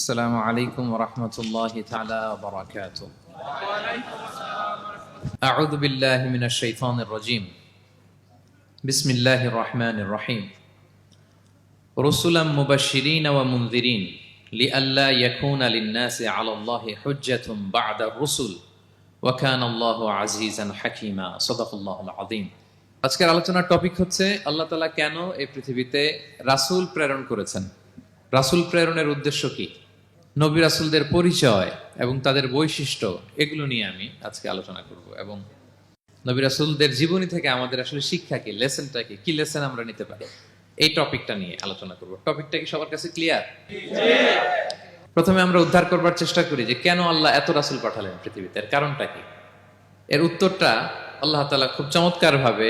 السلام عليكم ورحمة الله تعالى وبركاته. أعوذ بالله من الشيطان الرجيم. بسم الله الرحمن الرحيم. رسلا مبشرين ومنذرين لئلا يكون للناس على الله حجة بعد الرسل وكان الله عزيزا حكيما. صدق الله العظيم. আজকের আলোচনার টপিক হচ্ছে আল্লাহ তাআলা কেন এই পৃথিবীতে রাসূল প্রেরণ করেছেন। রাসূল প্রেরণের উদ্দেশ্য কি, নবী রাসূলদের পরিচয় এবং তাদের বৈশিষ্ট্য, এগুলো নিয়ে আমি আজকে আলোচনা করব এবং নবী রাসূলদের জীবনী থেকে আমাদের আসলে শিক্ষা কি, লেসনটা কি লেসন আমরা নিতে পারি, এই টপিকটা নিয়ে আলোচনা করব। টপিকটা কি সবার কাছে ক্লিয়ার? প্রথমে আমরা উদ্ধার করবার চেষ্টা করি যে কেন আল্লাহ এত রাসূল পাঠালেন পৃথিবীতে, এর কারণটা কি। এর উত্তরটা আল্লাহ তাআলা খুব চমৎকার ভাবে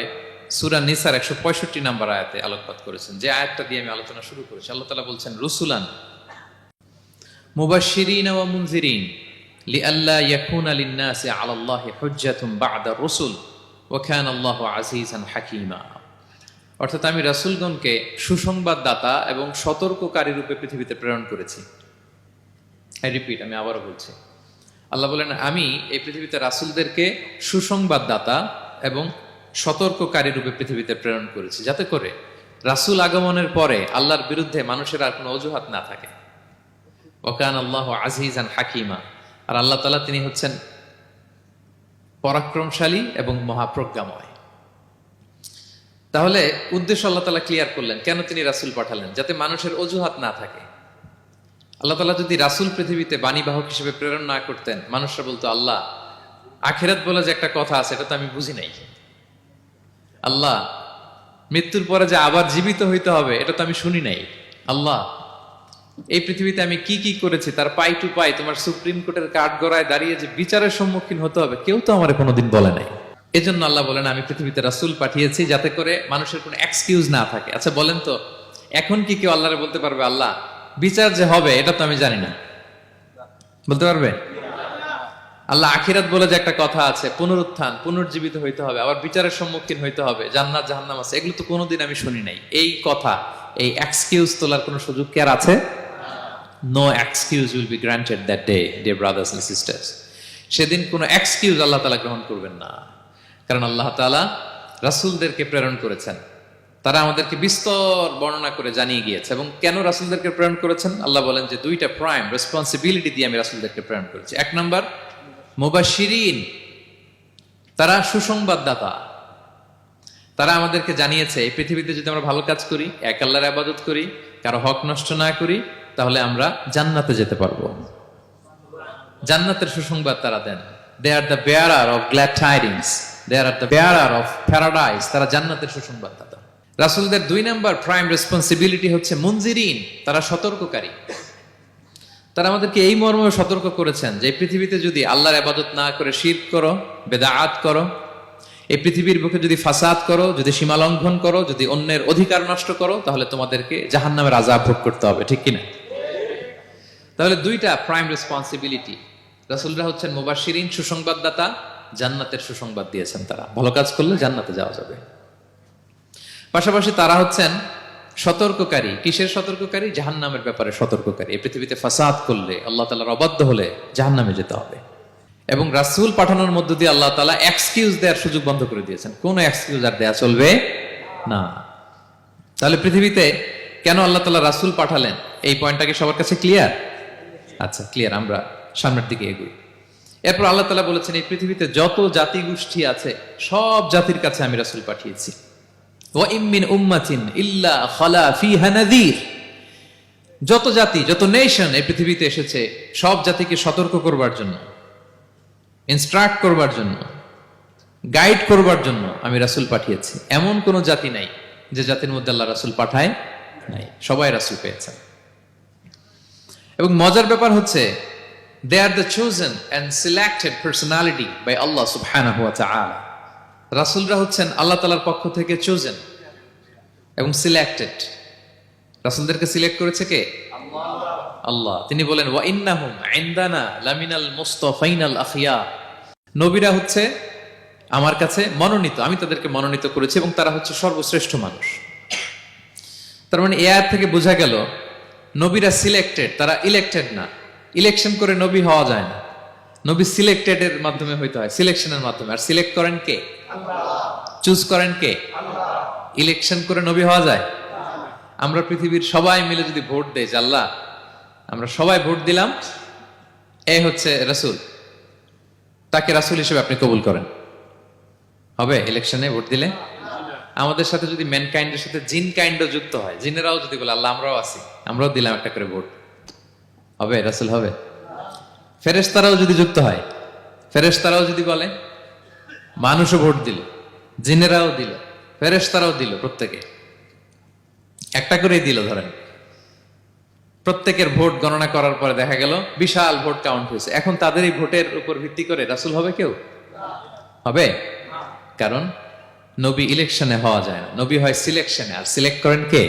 সূরা নিসার 165 নম্বর আয়াতে আলোকপাত করেছেন, যে আয়াতটা দিয়ে আমি আলোচনা শুরু করেছি। আল্লাহ তাআলা বলছেন, রুসুলান মুবাশশিরিন ওয়া মুনযিরিন লিআল্লা ইয়াকুনা লিন-নাসি আলাল্লাহি হুজ্জাতুন বা'দা আর-রুসুল ওয়া কানা আল্লাহু আজিজান হাকীমা। অর্থাৎ আমি রাসূলগণকে সুসংবাদদাতা এবং সতর্ককারী রূপে পৃথিবীতে প্রেরণ করেছি। আমি আবারও বলছি, আল্লাহ বলেন আমি এই পৃথিবীতে রাসূলদেরকে সুসংবাদদাতা এবং সতর্ককারী রূপে পৃথিবীতে প্রেরণ করেছি, যাতে করে রাসূল আগমনের পরে আল্লাহর বিরুদ্ধে মানুষের আর কোনো অজুহাত না থাকে। ওয়া কানা আল্লাহু আজিজান হাকীমা। আর আল্লাহ তাআলা তিনি হচ্ছেন পরাক্রমশালী এবং মহাপ্রজ্ঞাময়। তাহলে উদ্দেশ্য আল্লাহ তাআলা ক্লিয়ার করলেন, কেন তিনি রাসূল পাঠালেন, যাতে মানুষের অজুহাত না থাকে। আল্লাহ তাআলা যদি রাসূল পৃথিবীতে বাণীবাহক হিসেবে প্রেরণ না করতেন, মানুষরা বলতো আল্লাহ আখিরাত বলে যে একটা কথা আছে এটা তো আমি বুঝি নাই, আল্লাহ মৃত্যুর পরে যে আবার জীবিত হইতে হবে এটা তো আমি শুনি নাই, আল্লাহ এই পৃথিবীতে আমি কি কি করেছি তার পাই টু পাই তোমার সুপ্রিম কোর্টের কাঠগড়ায় দাঁড়িয়ে যে বিচারের সম্মুখীন হতে হবে কেউ তো আমার কোনোদিন বলে নাই। এজন্য আল্লাহ বলেন আমি পৃথিবীতে রাসূল পাঠিয়েছি যাতে করে মানুষের কোনো এক্সকিউজ না থাকে। আচ্ছা বলেন তো, এখন কি কেউ আল্লাহরে বলতে পারবে আল্লাহ বিচার যে হবে এটা তো আমি জানি না? বলতে পারবে? আল্লাহ আখিরাত বলে যে একটা কথা আছে, পুনরুত্থান, পুনর্জীবিত হইতে হবে, আবার বিচারের সম্মুখীন হইতে হবে, জান্নাত জাহান্নাম আছে, এগুলো তো কোনোদিন আমি শুনি নাই। এই কথা, এই এক্সকিউজ তোলার কোনো সুযোগ কি আর আছে? No excuse will be granted that day, dear brothers and sisters. সেদিন কোনো এক্সকিউজ আল্লাহ তাআলা গ্রহণ করবেন না, কারণ আল্লাহ তাআলা রাসূলদেরকে প্রেরণ করেছেন, তারা আমাদেরকে বিস্তর বর্ণনা করে জানিয়ে গিয়েছে। এবং কেন রাসূলদেরকে প্রেরণ করেছেন আল্লাহ বলেন যে দুইটা প্রাইম রেসপন্সিবিলিটি দিয়ে আমি রাসূলদেরকে প্রেরণ করেছি। এক নাম্বার মুবাশশিরিন, তারা সুসংবাদদাতা। তারা আমাদেরকে জানিয়েছে এই পৃথিবীতে যদি আমরা ভালো কাজ করি, এক আল্লাহর ইবাদত করি, কারো হক নষ্ট না করি, তাহলে আমরা জান্নাতে যেতে পারবো। জান্নাতের সুসংবাদ তারা দেন। They are the bearer of glad tidings, they are the bearer of paradise. তারা জান্নাতের সুসংবাদদাতা। রাসূলদের দুই নাম্বার প্রাইম রেসপন্সিবিলিটি হচ্ছে মুনজিরিন, তারা সতর্ককারী। তারা আমাদেরকে এই মর্মে সতর্ক করেছেন যে এই পৃথিবীতে যদি আল্লাহর ইবাদত না করে শিরক করো, বেদাআত করো, এই পৃথিবীর বুকে যদি ফাসাদ করো, যদি সীমা লঙ্ঘন করো, যদি অন্যের অধিকার নষ্ট করো, তাহলে তোমাদেরকে জাহান্নামের আযাব ভোগ করতে হবে, ঠিক কিনা? তাহলে দুইটা প্রাইম রেসপন্সিবিলিটি। রাসূলরা হচ্ছেন মুবাশশিরিন, সুসংবাদদাতা, জান্নাতের সুসংবাদ দিয়েছেন। তারা ভালো কাজ করলে জান্নাতে যাওয়া যাবে। পাশাপাশি তারা হচ্ছেন সতর্ককারী। কিসের সতর্ককারী? জাহান্নামের ব্যাপারে সতর্ককারী। এই পৃথিবীতে ফাসাদ করলে, আল্লাহ তাআলার অবাধ্য হলে জাহান্নামে যেতে হবে। এবং রাসূল পাঠানোর মধ্য দিয়ে আল্লাহ তাআলা এক্সকিউজ দেওয়ার সুযোগ বন্ধ করে দিয়েছেন। কোনো এক্সকিউজ আর দেয়া চলবে না। তাহলে পৃথিবীতে কেন আল্লাহ তাআলা রাসূল পাঠালেন, এই পয়েন্টটা কি সবার কাছে ক্লিয়ার? আচ্ছা ক্লিয়ার, আমরা সামনের দিকে এগোই। এরপর আল্লাহ তাআলা বলেছেন এই পৃথিবীতে যত জাতি গোষ্ঠী আছে সব জাতির কাছে আমি রাসূল পাঠিয়েছি। ওয়া ইম মিন উম্মাতিন ইল্লা খালা ফিহা নাযীর। যত জাতি, যত নেশন এই পৃথিবীতে এসেছে সব জাতিকে সতর্ক করবার জন্য, ইনস্ট্রাক্ট করবার জন্য, গাইড করবার জন্য আমি রাসূল পাঠিয়েছি। এমন কোন জাতি নাই যে জাতির মধ্যে আল্লাহ রাসূল পাঠায় নাই, সবাই রাসূল পেয়েছেন। এবং মজার ব্যাপার হচ্ছে they are the chosen and selected personality by Allah subhanahu wa ta'ala. রাসূলরা হচ্ছেন আল্লাহ তাআলার পক্ষ থেকে chosen এবং সিলেক্টেড। রাসূলদেরকে সিলেক্ট করেছে কে? আল্লাহ। তিনি বলেন ওয়া ইন্নাহুম ইনদানা লামিনাল মুস্তাফাইনাল আখিয়া। নবীরা হচ্ছে আমার কাছে মনোনীত, আমি তাদেরকে মনোনীত করেছি এবং তারা হচ্ছে সর্বশ্রেষ্ঠ মানুষ। তার মানে এই আয়াত থেকে বোঝা গেল নবীরা সিলেক্টেড, তারা ইলেক্টেড না। ইলেকশন করে নবী হওয়া যায় না, নবী সিলেক্টেড এর মাধ্যমে হইতে হয়, সিলেকশনের মাধ্যমে। আর সিলেক্ট করেন কে? চুজ করেন কে? ইলেকশন করে নবী হওয়া যায়? আমরা পৃথিবীর সবাই মিলে যদি ভোট দেই, যে আল্লাহ আমরা সবাই ভোট দিলাম, এ হচ্ছে রাসূল, তাকে রাসূল হিসেবে আপনি কবুল করেন, হবে ইলেকশনে ভোট দিলে? আমাদের সাথে যদি ম্যানকাইন্ডের সাথে জিন কাইন্ডও যুক্ত হয়, জিনেরাও যদি বলে আল্লাহ আমরাও আছি, আমরাও দিলাম একটা করে ভোট, হবে রাসূল হবে? ফেরেশতারাও যদি যুক্ত হয়, ফেরেশতারাও যদি বলে, মানুষও ভোট দিল, জিনেরাও দিল, ফেরেশতারাও দিল, প্রত্যেকে একটা করেই দিল, ধরেন প্রত্যেকের ভোট গণনা করার পরে দেখা গেল বিশাল ভোট কাউন্ট হয়েছে, এখন তাদের এই ভোটের উপর ভিত্তি করে রাসূল হবে কেউ? হবে? কারণ নবী ইলেকশনে হওয়া যায় না, নবী হয় সিলেকশনে। আর সিলেক্ট করেন কে?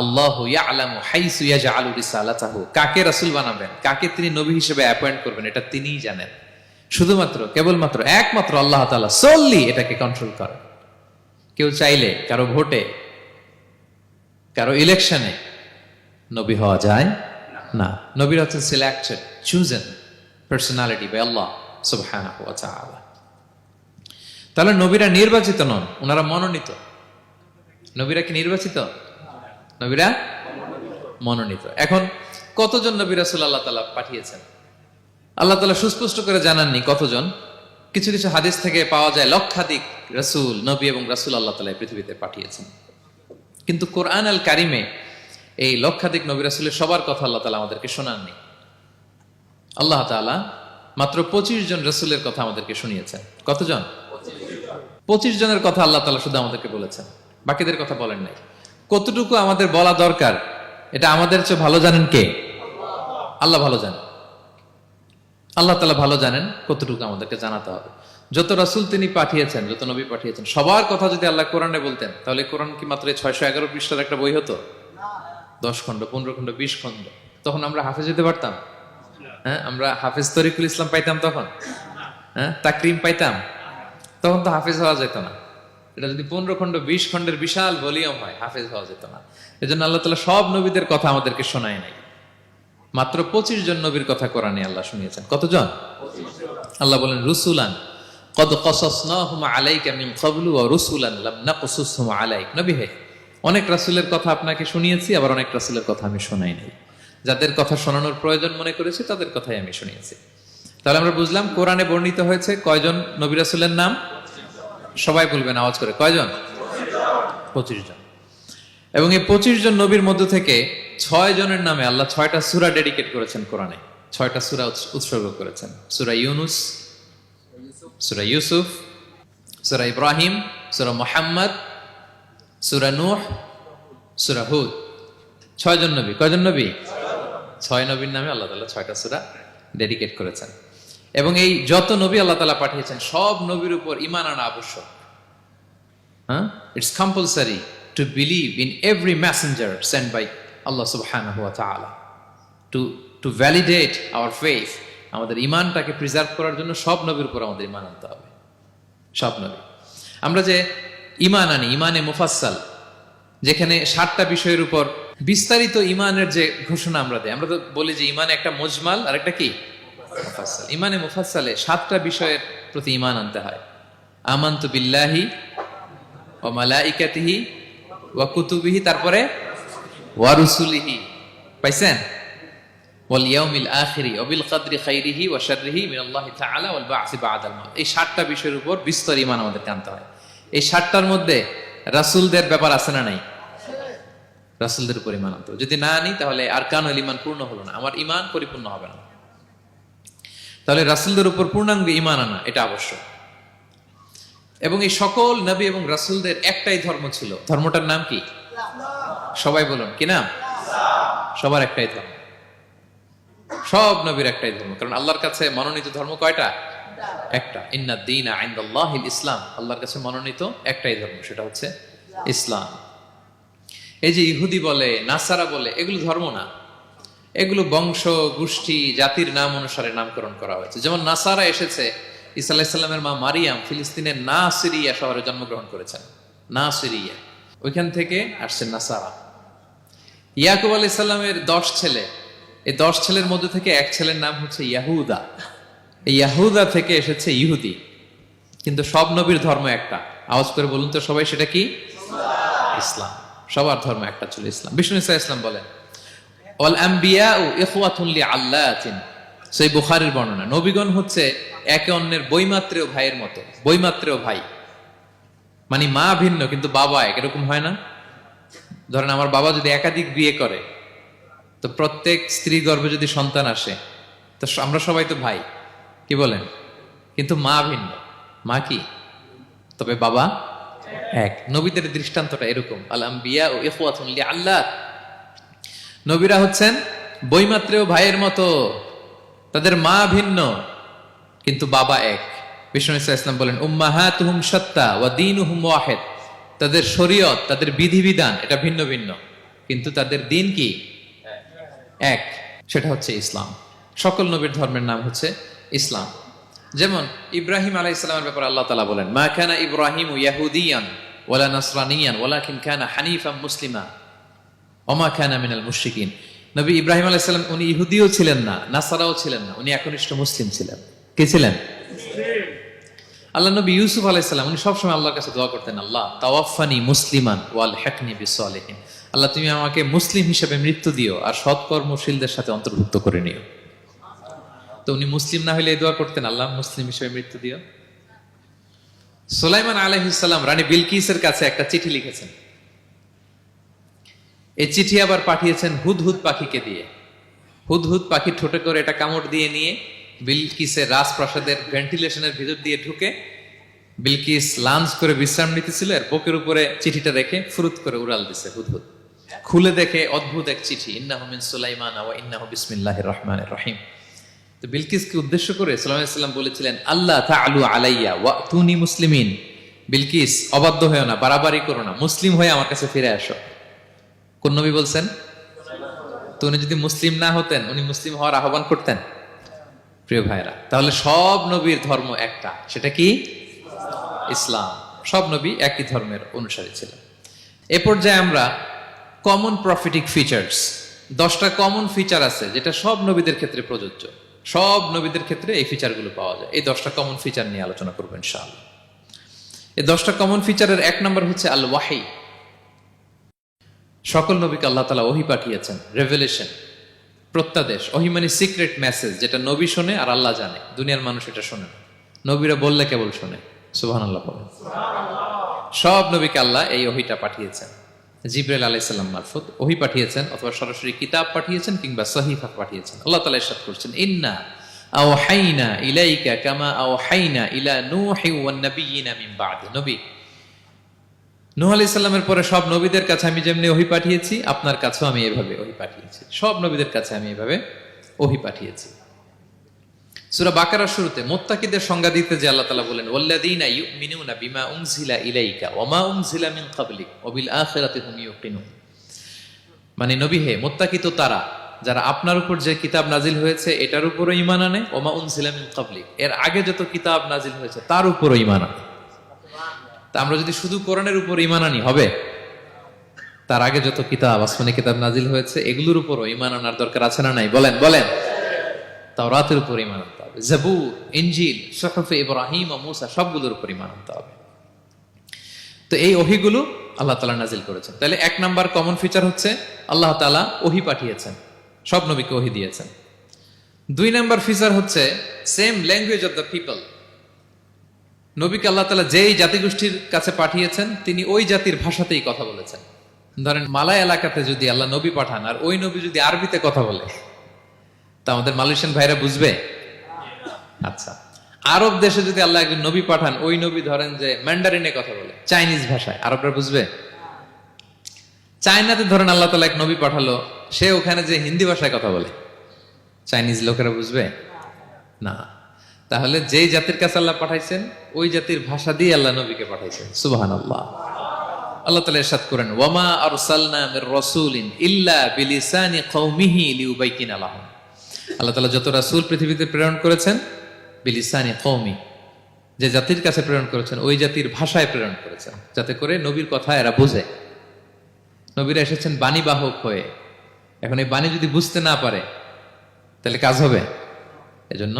আল্লাহু ইয়ালামু হাইসু ইয়াজআলু রিসালাতাহু, কাকে রাসূল বানাবেন, কাকে তিনি নবী হিসেবে অ্যাপয়েন্ট করবেন, এটা তিনিই জানেন। শুধুমাত্র কেবলমাত্র একমাত্র আল্লাহ তাআলা সোললি এটাকে কন্ট্রোল করেন। কেউ চাইলে কারো ভোটে, কারো ইলেকশনে নবী হওয়া যায় না। নবীরা হচ্ছেন সিলেক্টেড, চুজেন পার্সোনালিটি বাই আল্লাহ সুবহানাহু ওয়া তাআলা। তাহলে নবীরা নির্বাচিত নন, ওনারা মনোনীত। নবীরা কি নির্বাচিত? নবীরা মনোনীত। এখন কতজন নবী রাসূল আল্লাহ তাআলা পাঠিয়েছেন? আল্লাহ তাআলা সুস্পষ্ট করে জানাননি কতজন। কিছু কিছু হাদিস থেকে পাওয়া যায় লক্ষাধিক রাসূল, নবী এবং রাসূল আল্লাহ তাআলা পৃথিবীতে পাঠিয়েছেন। কিন্তু কোরআন আল কারিমে এই লক্ষাধিক নবী রাসূলের সবার কথা আল্লাহ তাআলা আমাদেরকে শোনাননি। আল্লাহ তাআলা মাত্র 25 জন রাসূলের কথা আমাদেরকে শুনিয়েছেন। কতজন? 25 জনের কথা আল্লাহ তাআলা শুধু আমাদেরকে বলেছেন, বাকিদের কথা বলেন নাই। কতটুকু আমাদের বলা দরকার এটা আমাদের চেয়ে ভালো জানেন কে? আল্লাহ ভালো জানেন। আল্লাহ তাআলা ভালো জানেন কতটুকু আমাদেরকে জানাতে হবে। যত রাসূল তিনি পাঠিয়েছেন, যত নবী পাঠিয়েছেন, সবার কথা যদি আল্লাহ কোরআনে বলতেন, তাহলে কোরআন কি মাত্র 611 পৃষ্ঠার একটা বই হতো? 10 খণ্ড, 15 খণ্ড, 20 খণ্ড। তখন আমরা হাফেজ হতে পারতাম? হ্যাঁ, আমরা হাফেজ তরিকুল ইসলাম পাইতাম তখন? হ্যাঁ, তাকরিম পাইতাম? তখন তো হাফেজ হওয়া যেত না। এটা যদি 15 খণ্ড, 20 খণ্ডের বিশাল ভলিউম হয়, হাফেজ হওয়া যেত না। এজন্য আল্লাহ তাআলা সব নবীদের কথা আমাদেরকে শোনায় নাই, মাত্র 25 জন নবীর কথা কোরআনে আল্লাহ শুনিয়েছেন। কতজন? আল্লাহ বলেন রুসুলান কদ কসাসনাহুম আলাইকা মিন ক্বাবলু ওয়া রুসুলান লাম নাকসুসহুম আলাইক। নবী হে, অনেক রাসূলের কথা আপনাকে শুনিয়েছি, আবার অনেক রাসূলের কথা আমি শোনাই নাই। যাদের কথা শোনানোর প্রয়োজন মনে করেছি তাদের কথাই আমি শুনিয়েছি। তাহলে আমরা বুঝলাম কোরআনে বর্ণিত হয়েছে কয়জন নবী রাসূলের নাম? সবাই বলবেন আওয়াজ করে, কয়জন? 25 জন। এবং এই 25 জন নবীর মধ্য থেকে 6 জনের নামে আল্লাহ 6টা সূরা ডেডিকেট করেছেন কোরআনে, 6টা সূরা উৎসর্গ করেছেন। সূরা ইউনুস, সূরা ইউসুফ, সূরা ইব্রাহিম, সূরা মুহাম্মদ, সূরা নূহ, সূরা হুদ। 6 জন নবী। কয়জন নবী? 6 নবীর নামে আল্লাহ তাআলা 6টা সূরা ডেডিকেট করেছেন। এবং এই যত নবী আল্লাহ তাআলা পাঠিয়েছেন, সব নবীর উপর ঈমান আনা আবশ্যক। হ্যাঁ, it's compulsory to believe in every messenger sent by Allah subhanahu wa ta'ala to validate our faith. আমাদের ঈমানটাকে প্রিজার্ভ করার জন্য সব নবীর উপর আমাদের ঈমান আনতে হবে, সব নবী। আমরা যে ঈমান আনি, ঈমানে মুফাসসাল, যেখানে 7টা বিষয়ের উপর বিস্তারিত ঈমানের যে ঘোষণা আমরা দেই, আমরা তো বলি যে ঈমানে একটা মুজমাল আর একটা কি মুফাসসাল। ঈমানে মুফাসসালে 7টা বিষয়ের প্রতি ঈমান আনতে হয়। আমানতু বিল্লাহি ওয়া মালাইকাতিহি ওয়া কুতুবিহি, তারপরে ওয়া রুসুলিহি, পাইছেন? ওয়াল ইয়াউমিল আখিরি ওয়া বিল কদরি খাইরিহি ওয়া শাররিহি মিনাল্লাহি তাআলা ওয়াল বা'সি বা'দাল মাউত। এই 7টা বিষয়ের উপর বিস্তর ঈমান আমাদেরকে আনতে হয়। এই 7টার মধ্যে রাসূলদের ব্যাপার আছে না নাই? রাসূলদের উপর ঈমান আনতে হবে। যদি না আনি তাহলে আরকানুল ঈমান পূর্ণ হলো না, আমার ঈমান পরিপূর্ণ হবে না। তাহলে রাসূলদের উপর পূর্ণাঙ্গ ঈমান আনা এটা আবশ্যক। এবং এই সকল নবী এবং রাসূলদের একটাই ধর্ম ছিল। ধর্মটার নাম কি? সবাই বলুন, কি নাম? সবার একটাই ধর্ম, সব নবীর একটাই ধর্ম। কারণ আল্লাহর কাছে মনোনীত ধর্ম কয়টা? একটা। ইন্নাদ দীনা ইনদাল্লাহিল ইসলাম, আল্লাহর কাছে মনোনীত একটাই ধর্ম, সেটা হচ্ছে ইসলাম। এই যে ইহুদি বলে, নাসারা বলে, এগুলো ধর্ম না, এগুলো বংশ, গোষ্ঠী, জাতির নাম অনুসারে নামকরণ করা হয়েছে। যেমন নাসারা এসেছে, ঈসা আলাইহিস সালামের মা মারিয়াম ফিলিস্তিনের নাসিরিয়া শহরে জন্মগ্রহণ করেছেন। নাসিরিয়া, ওইখান থেকে আসছে নাসারা। ইয়াকুব আলাইহিস সালামের 10 ছেলে, এই 10 ছেলের মধ্যে থেকে এক ছেলের নাম হচ্ছে ইয়াহুদা। এই ইয়াহুদা থেকে এসেছে ইহুদি। কিন্তু সব নবীর ধর্ম একটা। আওয়াজ করে বলুন তো সবাই, সেটা কি? ইসলাম। সবার ধর্ম একটা ছিল, ইসলাম। বিষ্ণু ইসলাম বলেন, ওয়াল আম্বিয়াউ ইখওয়াতুন লিআল্লাতিন। সেই বুখারীর বর্ণনা, নবীগণ হচ্ছে একে অন্যের বৈমাত্রেয় ভাইয়ের মতো। বৈমাত্রেয় ভাই মানে মা ভিন্ন কিন্তু বাবা এক, এরকম হয় না? ধরেন আমার বাবা যদি একাধিক বিয়ে করে, তো প্রত্যেক স্ত্রী গর্ভে যদি সন্তান আসে, তো আমরা সবাই তো ভাই, কি বলেন? কিন্তু মা ভিন্ন। মা কি? তবে বাবা এক। নবীদের দৃষ্টান্তটা এরকম, আল আম্বিয়া ও ইখওয়াতুন লিআল্লাত। নবীরা হচ্ছেন বৈমাত্রেয় ভাইয়ের মতো, তাদের মা ভিন্ন কিন্তু বাবা এক। বিষ্ণু ইসলাম বলেন, উম্মাহাতুহুম শাত্তা ওয়া দীনুহুম ওয়াহিদ। তাদের শরীয়ত, তাদের বিধিবিধান এটা ভিন্ন ভিন্ন, কিন্তু তাদের দিন কি? এক, সেটা হচ্ছে ইসলাম। সকল নবীর ধর্মের নাম হচ্ছে ইসলাম। যেমন ইব্রাহিম আলাইহিস সালামের ব্যাপারে আল্লাহ তাআলা বলেন, মা কানা ইব্রাহিমু ইয়াহুদিয়ান ওয়ালা নাসরানিয়ান ওয়ালাকিন কানা হানিফাম মুসলিমা ওয়া মা কানা মিনাল মুশরিকিন। নবী ইব্রাহিম আলাইহিস সালাম উনি ইহুদিও ছিলেন না, নাসারাও ছিলেন না, উনি একনিষ্ঠ মুসলিম ছিলেন। কে ছিলেন? আল্লাহ নবী ইউসুফ আলাইহিস সালাম উনি সবসময় আল্লাহর কাছে দোয়া করতেন, আল্লাহ তাওয়াফানি মুসলিমান ওয়াল হিকনি বিসসালিহিন। আল্লাহ তুমি আমাকে মুসলিম হিসেবে মৃত্যু দিও আর সৎকর্মশীলদের সাথে অন্তর্ভুক্ত করে নিও। তো উনি মুসলিম না হলে এই দোয়া করতেন, আল্লাহ মুসলিম হিসেবে মৃত্যু দিও। সুলাইমান আলাইহিস সালাম রানী বিলকিসের কাছে একটা চিঠি লিখেছেন। এই চিঠি আবার পাঠিয়েছেন হুদহুদ পাখিকে দিয়ে। হুদহুদ পাখি ঠোঁটে করে এটা কামড় দিয়ে নিয়ে বিলকিসের রাজপ্রাসাদের ভেন্টিলেশনের ভিতর দিয়ে ঢুকে, বিলকিস লাঞ্চ করে বিশ্রাম নিতেছিল, এর বুকের উপরে চিঠিটা রেখে ফুরুত করে উড়াল দিছে হুদহুদ। খুলে দেখে অদ্ভুত এক চিঠি, ইন্নাহু মিন সুলাইমান ওয়া ইন্নাহু বিসমিল্লাহির রহমানির রহিম। তো বিলকিসকে উদ্দেশ্য করে সাল্লাল্লাহু আলাইহি ওয়াসাল্লাম বলেছিলেন, আল্লাহ তাআলু আলাইয়া ওয়াতুনি মুসলিমিন। বিলকিস অবাধ্য হয়েও না, বাড়াবাড়ি করো না, মুসলিম হয়ে আমার কাছে ফিরে আসো। কোন নবী বলছেন? তো উনি যদি মুসলিম না হতেন, উনি মুসলিম হওয়ার আহ্বান করতেন? প্রিয় ভাইরা, তাহলে সব নবীর ধর্ম একটা, সেটা কি? ইসলাম। সব নবী একই ধর্মের অনুসারী ছিলেন। এ পর্যায়ে আমরা কমন প্রফিটিক ফিচার্স, 10টা কমন ফিচার আছে যেটা সব নবীদের ক্ষেত্রে প্রযোজ্য। সব নবীদের ক্ষেত্রে এই ফিচারগুলো পাওয়া যায়। এই 10টা কমন ফিচার নিয়ে আলোচনা করবো ইনশাআল্লাহ। এই 10টা কমন ফিচারের 1 নম্বর হচ্ছে আল ওয়াহি। সকল নবীকে আল্লাহ তাআলা ওহী পাঠিয়েছেন, রেভেলেশন, প্রত্যাদেশ। ওহী মানে সিক্রেট মেসেজ, যেটা নবী শোনে আর আল্লাহ জানে, দুনিয়ার মানুষ এটা শোনে না। নবীরা বললে কেবল শোনে। সুবহানাল্লাহ বলেন। সব নবীকে আল্লাহ এই ওহীটা পাঠিয়েছেন। জিবরাইল আলাইহিস সালাম মারফত ওহী পাঠিয়েছেন, অথবা সরাসরি কিতাব পাঠিয়েছেন, কিংবা সহিফা পাঠিয়েছেন। আল্লাহ তাআলা ইরশাদ করছেন, ইন্না আওহাইনা ইলাইকা কামা আওহাইনা ইলা নূহি ওয়ান নাবিয়িনা মিন বা'দি। নবী নূহ আলাইহিস সালামের পরে সব নবীদের কাছে আমি যেমনি ওহী পাঠিয়েছি, আপনার কাছেও আমি এভাবে ওহী পাঠিয়েছি। সব নবীদের কাছে আমি এভাবে ওহী পাঠিয়েছি। সূরা বাকারার শুরুতে মুত্তাকিদের সংজ্ঞা দিতে যে আল্লাহ তাআলা বলেন, ওয়াল্লাযীনা ইউমিনুনা বিমা উনজিলা ইলাইকা ওয়া মা উনজিলা মিন ক্বাবলিক ওয়া বিল আখিরাতি হুম ইউকিনুন। মানে নবী হে, মুত্তাকি তো তারা যারা আপনার উপর যে কিতাব নাজিল হয়েছে এটার উপরও ঈমান আনে, ওয়া মা উনজিলা মিন ক্বাবলিক, এর আগে যত কিতাব নাজিল হয়েছে তার উপরও ঈমান আনে। তা আমরা যদি শুধু কোরআনের উপর ঈমান আনি হবে? তার আগে যত কিতাব, আসমানি কিতাব নাজিল হয়েছে এগুলোর উপরও ঈমান আনার দরকার আছে না নাই? বলেন বলেন। তাওরাতের উপর ঈমান আনতে হবে, জাবুর, ইনজিল, সুহুফে ইব্রাহিম ও মূসা সবগুলোর উপর ঈমান আনতে হবে। তো এই ওহীগুলো আল্লাহ তাআলা নাজিল করেছেন। তাহলে 1 নাম্বার কমন ফিচার হচ্ছে আল্লাহ তাআলা ওহী পাঠিয়েছেন, সব নবীকে ওহী দিয়েছেন। 2 নাম্বার ফিচার হচ্ছে same language of the people. নবীকে আল্লাহ তাআলা যেই জাতিগোষ্ঠীর কাছে পাঠিয়েছেন তিনি ওই জাতির ভাষাতেই কথা বলেছেন। ধরেন মালয় এলাকাতে যদি আল্লাহ নবী পাঠান আর ওই নবী যদি আরবিতে কথা বলে, তা আমাদের মালয়েশিয়ান ভাইরা বুঝবে? আচ্ছা, আরব দেশে যদি আল্লাহ একজন নবী পাঠান, ওই নবী ধরেন যে ম্যান্ডারিনে কথা বলে, চাইনিজ ভাষায়, আরবরা বুঝবে? চায়নাতে ধরেন আল্লাহ তাআলা এক নবী পাঠালো, সে ওখানে যে হিন্দি ভাষায় কথা বলে, চাইনিজ লোকেরা বুঝবে না। তাহলে যেই জাতির কাছে আল্লাহ পাঠাইছেন ওই জাতির ভাষা দিয়ে আল্লাহ নবীকে পাঠাইছেন। সুবহানাল্লাহ। আল্লাহ তাআলা ইরশাদ করেন, ওয়ামা আরসালনা মির রাসূলিন ইল্লা বিলিসানি কওমিহি লিউবাইয়িনা লাহুম। আল্লাহ তাআলা যত রাসূল পৃথিবীতে প্রেরণ করেছেন, বিলিসানি কওমি, যে জাতির কাছে প্রেরণ করেছেন ওই জাতির ভাষায় প্রেরণ করেছেন, যাতে করে নবীর কথা এরা বোঝে। নবীরা এসেছেন বাণীবাহক হয়ে, এখন এই বাণী যদি বুঝতে না পারে তাহলে কাজ হবে? এজন্য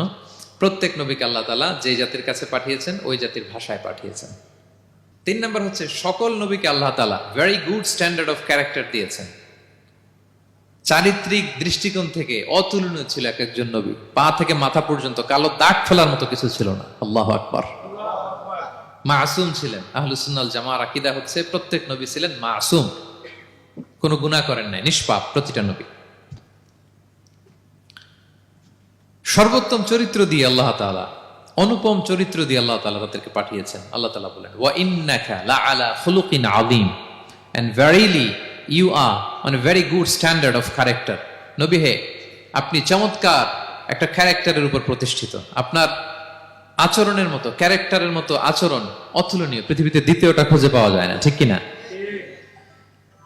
প্রত্যেক নবীকে আল্লাহ তাআলা যে জাতির কাছে পাঠিয়েছেন ওই জাতির ভাষায় পাঠিয়েছেন। 3 নম্বর হচ্ছে সকল নবীকে আল্লাহ তাআলা very good standard of character দিয়েছেন। চারিত্রিক দৃষ্টিকোণ থেকে অতুলনীয় ছিল এক একজন নবী। পা থেকে মাথা পর্যন্ত কালো দাগ ফেলার মতো কিছু ছিল না। আল্লাহু আকবার। মাসুম ছিলেন। আহলুস সুন্নাহ ওয়াল জামাআর আকীদা হচ্ছে প্রত্যেক নবী ছিলেন মাসুম, কোনো গুনাহ করেন নাই, নিষ্পাপ প্রতিটা নবী। সর্বোত্তম চরিত্র দিয়ে আল্লাহ তাআলা, অনুপম চরিত্র দিয়ে আল্লাহ তাআলা তাদেরকে পাঠিয়েছেন। আল্লাহ তাআলা বলেন, ওয়া ইন্নাকা লাআলা খুলুকিন আযীম, and verily you are on a very good standard of character. নবী হে, আপনি চমৎকার একটা ক্যারেক্টারের উপর প্রতিষ্ঠিত। আপনার আচরণের মতো, ক্যারেক্টারের মতো আচরণ অতুলনীয়, পৃথিবীতে দ্বিতীয়টা খুঁজে পাওয়া যায় না, ঠিক কিনা?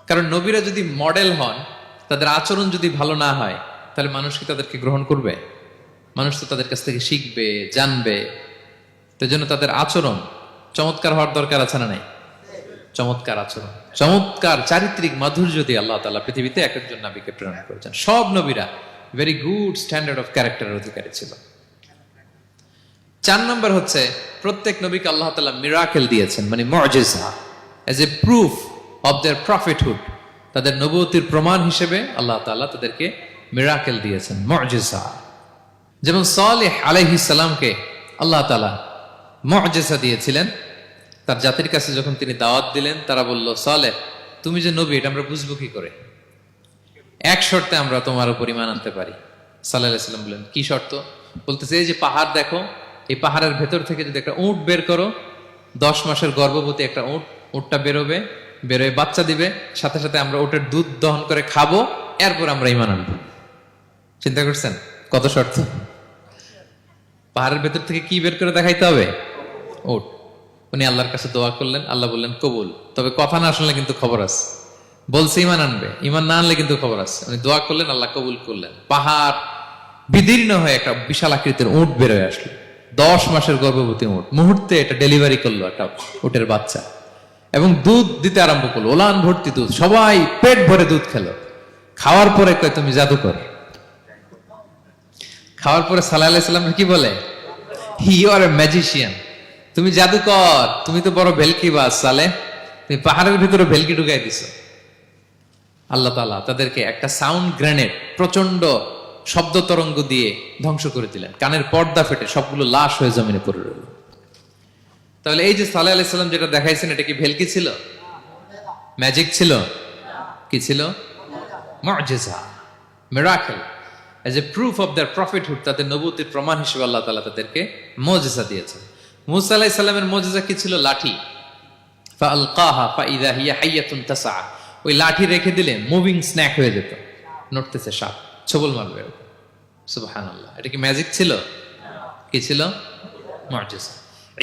কারণ নবীরা যদি মডেল হন, তাদের আচরণ যদি ভালো না হয়, তাহলে মানুষ কি তাদেরকে গ্রহণ করবে? মানুষ তো তাদের কাছ থেকে শিখবে, জানবে। তো জন্য তাদের আচরণ চমৎকার হওয়ার দরকার আছে না নাই? চমৎকার আচরণ, চমৎকার চারিত্রিক মাধুর্য দিয়ে আল্লাহ তাআলা পৃথিবীতে এক একজন নবীকে প্রেরণ করেছেন। সব নবীরা ভেরি গুড স্ট্যান্ডার্ড অফ ক্যারেক্টারের অধিকারী ছিল। 4 নম্বর হচ্ছে প্রত্যেক নবীকে আল্লাহ তাআলা মিরাকেল দিয়েছেন, মানে মুআজিজা, as a proof of their prophethood. তাদের নবুয়তির প্রমাণ হিসেবে আল্লাহ তাআলা তাদেরকে মিরাকেল দিয়েছেন, মুআজিজা। যেমন সালেহ আলাইহিস সালামকে আল্লাহ তাআলা মুআজিজা দিয়েছিলেন। তার জাতির কাছে যখন তিনি দাওয়াত দিলেন, তারা বলল, সালেহ তুমি যে নবী এটা আমরা বুঝবো কি করে? এক শর্তে আমরা তোমার উপর ঈমান আনতে পারি। সাল্লাল্লাহু আলাইহি সাল্লাম বললেন, কি শর্ত? বলতেছে, এই যে পাহাড় দেখো, এই পাহাড়ের ভেতর থেকে যদি একটা উট বের করো, 10 মাসের গর্ভবতী একটা উটটা বেরোবে, বেরোয় বাচ্চা দিবে, সাথে সাথে আমরা উটের দুধ দহন করে খাবো, এরপর আমরা ঈমান আনবো। চিন্তা করছেন কত শর্ত? পাহাড়ের ভেতর থেকে কি বের করে দেখাইতে হবে? উট। উনি আল্লাহর কাছে দোয়া করলেন, আল্লাহ বললেন কবুল, তবে কথা না শুনলে কিন্তু খবর আছে। বলছে ঈমান আনবে, ঈমান না আনলে কিন্তু খবর আছে। উনি দোয়া করলেন, আল্লাহ কবুল করলেন। পাহাড় বিদীর্ণ হয়ে একটা বিশাল আকৃতির উট বের হয়ে আসলো, 10 মাসের গর্ভবতী উট। মুহূর্তে এটা ডেলিভারি করলো একটা উটের বাচ্চা, এবং দুধ দিতে আরম্ভ করলো, ওলান ভর্তি দুধ। সবাই পেট ভরে দুধ খেলো। খাওয়ার পরে কয়, তুমি জাদুকর। খাওয়ার পরে সাল্লাল্লাহু আলাইহি সাল্লাম কি বলে? ইউ আর এ ম্যাজিশিয়ান, তুমি জাদুকর, তুমি তো বড় ভেলকিবাজ সালেহ, তুমি পাহাড়ের ভিতরে ভেলকি ঢুকাই দিছো। আল্লাহ তাআলা তাদেরকে একটা সাউন্ড গ্রেনেড, প্রচন্ড শব্দ তরঙ্গ দিয়ে ধ্বংস করে দিলেন। কানের পর্দা ফেটে সবগুলো লাশ হয়ে জমিনে পড়ে রইল। তাহলে এই যে সাল্লাল্লাহু আলাইহি সাল্লাম যেটা দেখাইছেন, এটা কি ভেলকি ছিল? ম্যাজিক ছিল? কি ছিল? মুআজিজা, miracle, as a proof of their prophethood. তাদের নবুয়তির প্রমাণ হিসেবে আল্লাহ তাআলা তাদেরকে মুআজিজা দিয়েছেন। মূসা আলাইহিস সালামের মুআজিজা কি ছিল? লাঠি। ফাআলকাহা ফাইযা হিয়া হাইয়াতুন তাসআ। ওই লাঠি রেখে দিলে মুভিং স্ন্যাক হয়ে যেত, নড়তেছে সাপ, ছবল মারবে। সুবহানাল্লাহ। এটা কি ম্যাজিক ছিল? কি ছিল? মুআজিজা।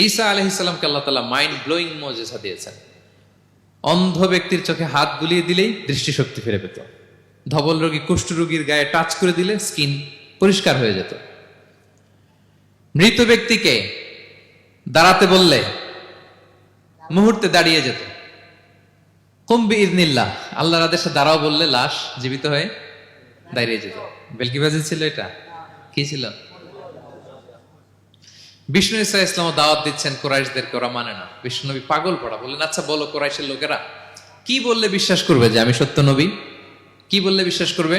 ঈসা আলাইহিস সালামকে আল্লাহ তাআলা মাইন্ড ব্লোয়িং মুআজিজা দিয়েছেন। অন্ধ ব্যক্তির চোখে হাত বুলিয়ে দিলেই দৃষ্টিশক্তি ফিরে পেত। ধবল রোগী, কুষ্ঠ রোগীর গায়ে টাচ করে দিলে স্কিন পরিষ্কার হয়ে যেত। মৃত ব্যক্তিকে দাঁড়াতে বললে মুহূর্তে দাঁড়িয়ে যেত। কুম বিইযনিল্লাহ, আল্লাহর আদেশে দাঁড়াও বললে লাশ জীবিত হয়ে দাঁড়িয়ে যেত। ভেলকিবাজি ছিল এটা? কি ছিল? বিষ্ণু ঈসা ইসলাম দাওয়াত দিচ্ছেন কুরাইশদেরকে, ওরা মানে না। বিষ্ণু নবী পাগল পড়া, বললেন, আচ্ছা বলো কুরাইশের লোকেরা কি বললে বিশ্বাস করবে যে আমি সত্য নবী? কি বললে বিশ্বাস করবে?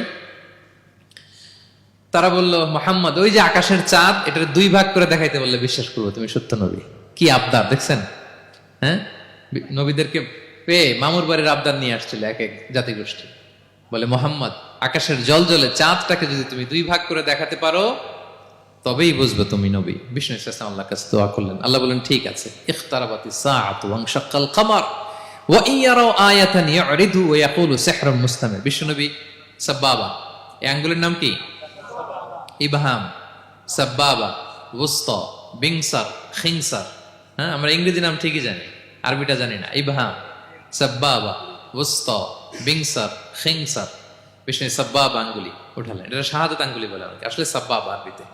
তারা বলল, মুহাম্মদ ওই যে আকাশের চাঁদ, এটার 2 ভাগ করে দেখাইতে বললে বিশ্বাস করবো তুমি সত্য নবী। কি আবদার দেখছেন? হ্যাঁ, নবীদেরকে পেয়ে মামুর বাড়ির আবদার নিয়ে আসছিল এক এক জাতিগোষ্ঠী। বলে, মুহাম্মদ আকাশের জল জলে চাঁদটাকে যদি তুমি 2 ভাগ করে দেখাতে পারো তবেই বুঝবে তুমি নবী। বিষ্ণু ইসলাম আল্লাহর কাছে দোয়া করলেন, আল্লাহ বললেন, ঠিক আছে। ইখতারাবাতিস সাআতু ওয়ানশাক্কাল কমার ওয়া ইয়ারাউ আয়াতান ইউরিদু ওয়া ইয়াকুলু সিহরুম মুস্তামির। বিষ্ণু নবী সাব্বাবা, এই আঙ্গুলের নাম কি? ইবহাম, সাব্বাবা, ওয়ুসতা, বিংসার, খিনসার। হ্যাঁ, আমরা ইংরেজি নাম ঠিকই জানি, আরবিটা জানি না। ইবহাম, সাব্বাবা, ওয়ুসতা, বিংসার, খিনসার। বিষ্ণু সাব্বাবা আঙ্গুলি উঠালেন, এটা শাহাদাত আঙ্গুলি বলে আমাকে, আসলে সাব্বাবা আরবিতে।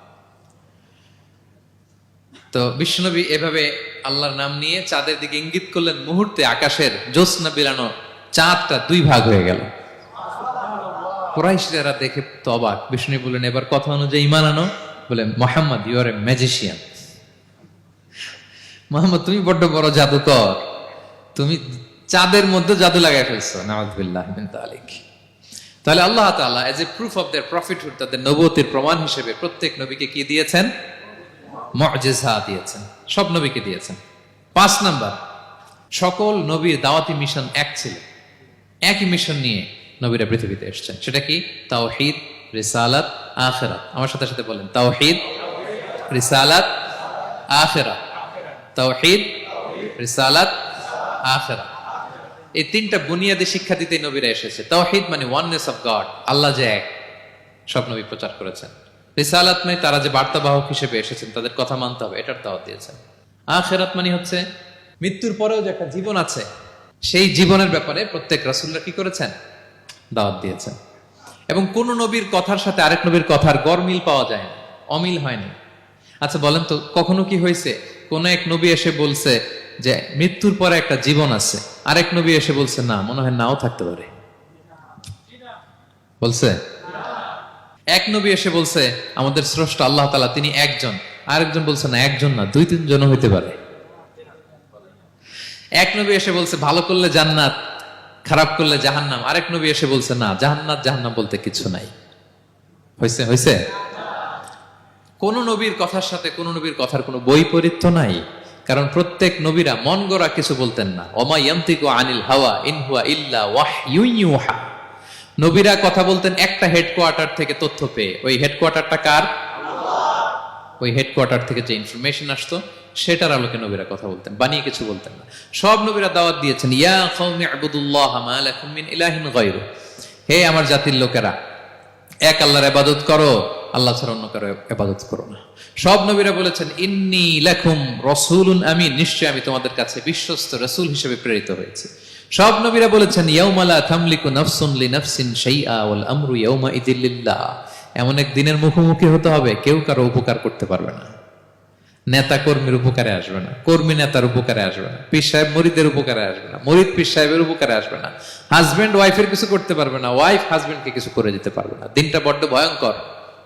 তো বিশ্বনবী এভাবে আল্লাহর নাম নিয়ে চাঁদের দিকে ইঙ্গিত করলেন, মুহূর্তে আকাশের জ্যোৎস্না বিলানো চাঁদটা 2 ভাগ হয়ে গেল। কুরাইশরা দেখে তো অবাক। বিষ্ণু বললেন, এবার কথা অনুযায়ী ঈমান আনো। বলে, Muhammad, you are a magician. Muhammad, তুমি বড্ড বড় জাদুকর, তুমি চাঁদের মধ্যে জাদু লাগাই ফেলছো। নাউযুবিল্লাহি মিন যালিক। তাহলে আল্লাহ তাআলা age a proof of their prophethood, তাদের নবুয়তের প্রমাণ হিসেবে প্রত্যেক নবীকে কি দিয়েছেন? মুআজিজা দিয়েছেন, সব নবীকে দিয়েছেন। 5 নাম্বার, সকল নবীর দাওয়াতি মিশন এক ছিল, একই মিশন নিয়ে নবীরা পৃথিবীতে এসেছেন। সেটা কি? তাওহীদ, রিসালাত, আখিরাত। আমার সাথে সাথে বলেন, তাওহীদ, রিসালাত, আখিরাত। তাওহীদ, রিসালাত, আখিরাত। এই 3টা বুনিয়াদী শিক্ষা দিতে নবীরা এসেছে। তাওহীদ মানে ওয়াননেস অফ গড, আল্লাহ যে এক, সব নবী প্রচার করেছেন। রিসালাত মানে তারা যে বার্তাবাহক হিসেবে এসেছেন, তাদের কথা মানতে হবে, এটার দাওয়াত দিয়েছেন। আখিরাত মানে হচ্ছে মৃত্যুর পরেও যে একটা জীবন আছে, সেই জীবনের ব্যাপারে প্রত্যেক রাসূলরা কি করেছেন? দাওয়াত দিয়েছেন। এবং কোন নবীর কথার সাথে আরেক নবীর কথার গরমিল পাওয়া যায় না, অমিল হয়নি। আচ্ছা বলেন তো, কখনো কি হয়েছে কোন এক নবী এসে বলছে যে মৃত্যুর পরে একটা জীবন আছে, আরেক নবী এসে বলছে না, মনে হয় নাও থাকতে পারে? বলছে? এক নবী এসে বলছে আমাদের স্রষ্টা আল্লাহ তাআলা তিনি একজন, আরেকজন বলছে না, একজন না, 2-3 জন হইতে পারে। এক নবী এসে বলছে ভালো করলে জান্নাত, খারাপ করলে জাহান্নাম, আরেক নবী এসে বলছে না, জান্নাত জাহান্নাম বলতে কিছু নাই। হয়েছে? হয়েছে? কোন নবীর কথার সাথে কোন নবীর কথার কোনো বৈপরীত্য নাই, কারণ প্রত্যেক নবীরা মন গড়া কিছু বলতেন না। ওমা ইয়ান্তিকু আনিল হাওয়া ইন হুয়া ইল্লা ওয়াহয়ুন ইউহা। নবীরা কথা বলতেন একটা হেডকোয়ার্টার থেকে তথ্য পেয়ে। ওই হেডকোয়ার্টারটা কার? ওই হেডকোয়ার্টার থেকে যে ইনফরমেশন আসতো সেটার আলোকে নবীরা কথা বলতেন, বানিয়ে কিছু বলতেন না। সব নবীরা দাওয়াত দিয়েছেন, ইয়া কওমি ইবুদুল্লাহ মা লাকুম মিন ইলাহিন গায়রু। হে আমার জাতির লোকেরা, এক আল্লাহর ইবাদত করো, আল্লাহ ছাড়া অন্য কারো ইবাদত করো না। সব নবীরা বলেছেন ইন্নী লাকুম রাসূলুন আমিন, নিশ্চয় আমি তোমাদের কাছে বিশ্বস্ত রাসূল হিসেবে প্রেরিত হয়েছি। সব নবীরা বলেছেন ইয়াউমা লা তামলিকু নাফসুন লিনাফসিন শাইআ ওয়াল আমরু ইয়াউমা ইযিল লিল্লাহ। এমন এক দিনের মুখোমুখি হতে হবে, কেউ কারো উপকার করতে পারবে না। নেতা কর্মীর উপকারে আসবে না, কর্মী নেতার উপকারে আসবে না, পীর সাহেব মুরিদের উপকারে আসবে না, মুরিদ পীর সাহেবের উপকারে আসবে না, হাজবেন্ড ওয়াইফের কিছু করতে পারবে না, ওয়াইফ হাজবেন্ডকে কিছু করে দিতে পারবে না। দিনটা বড্ড ভয়ঙ্কর।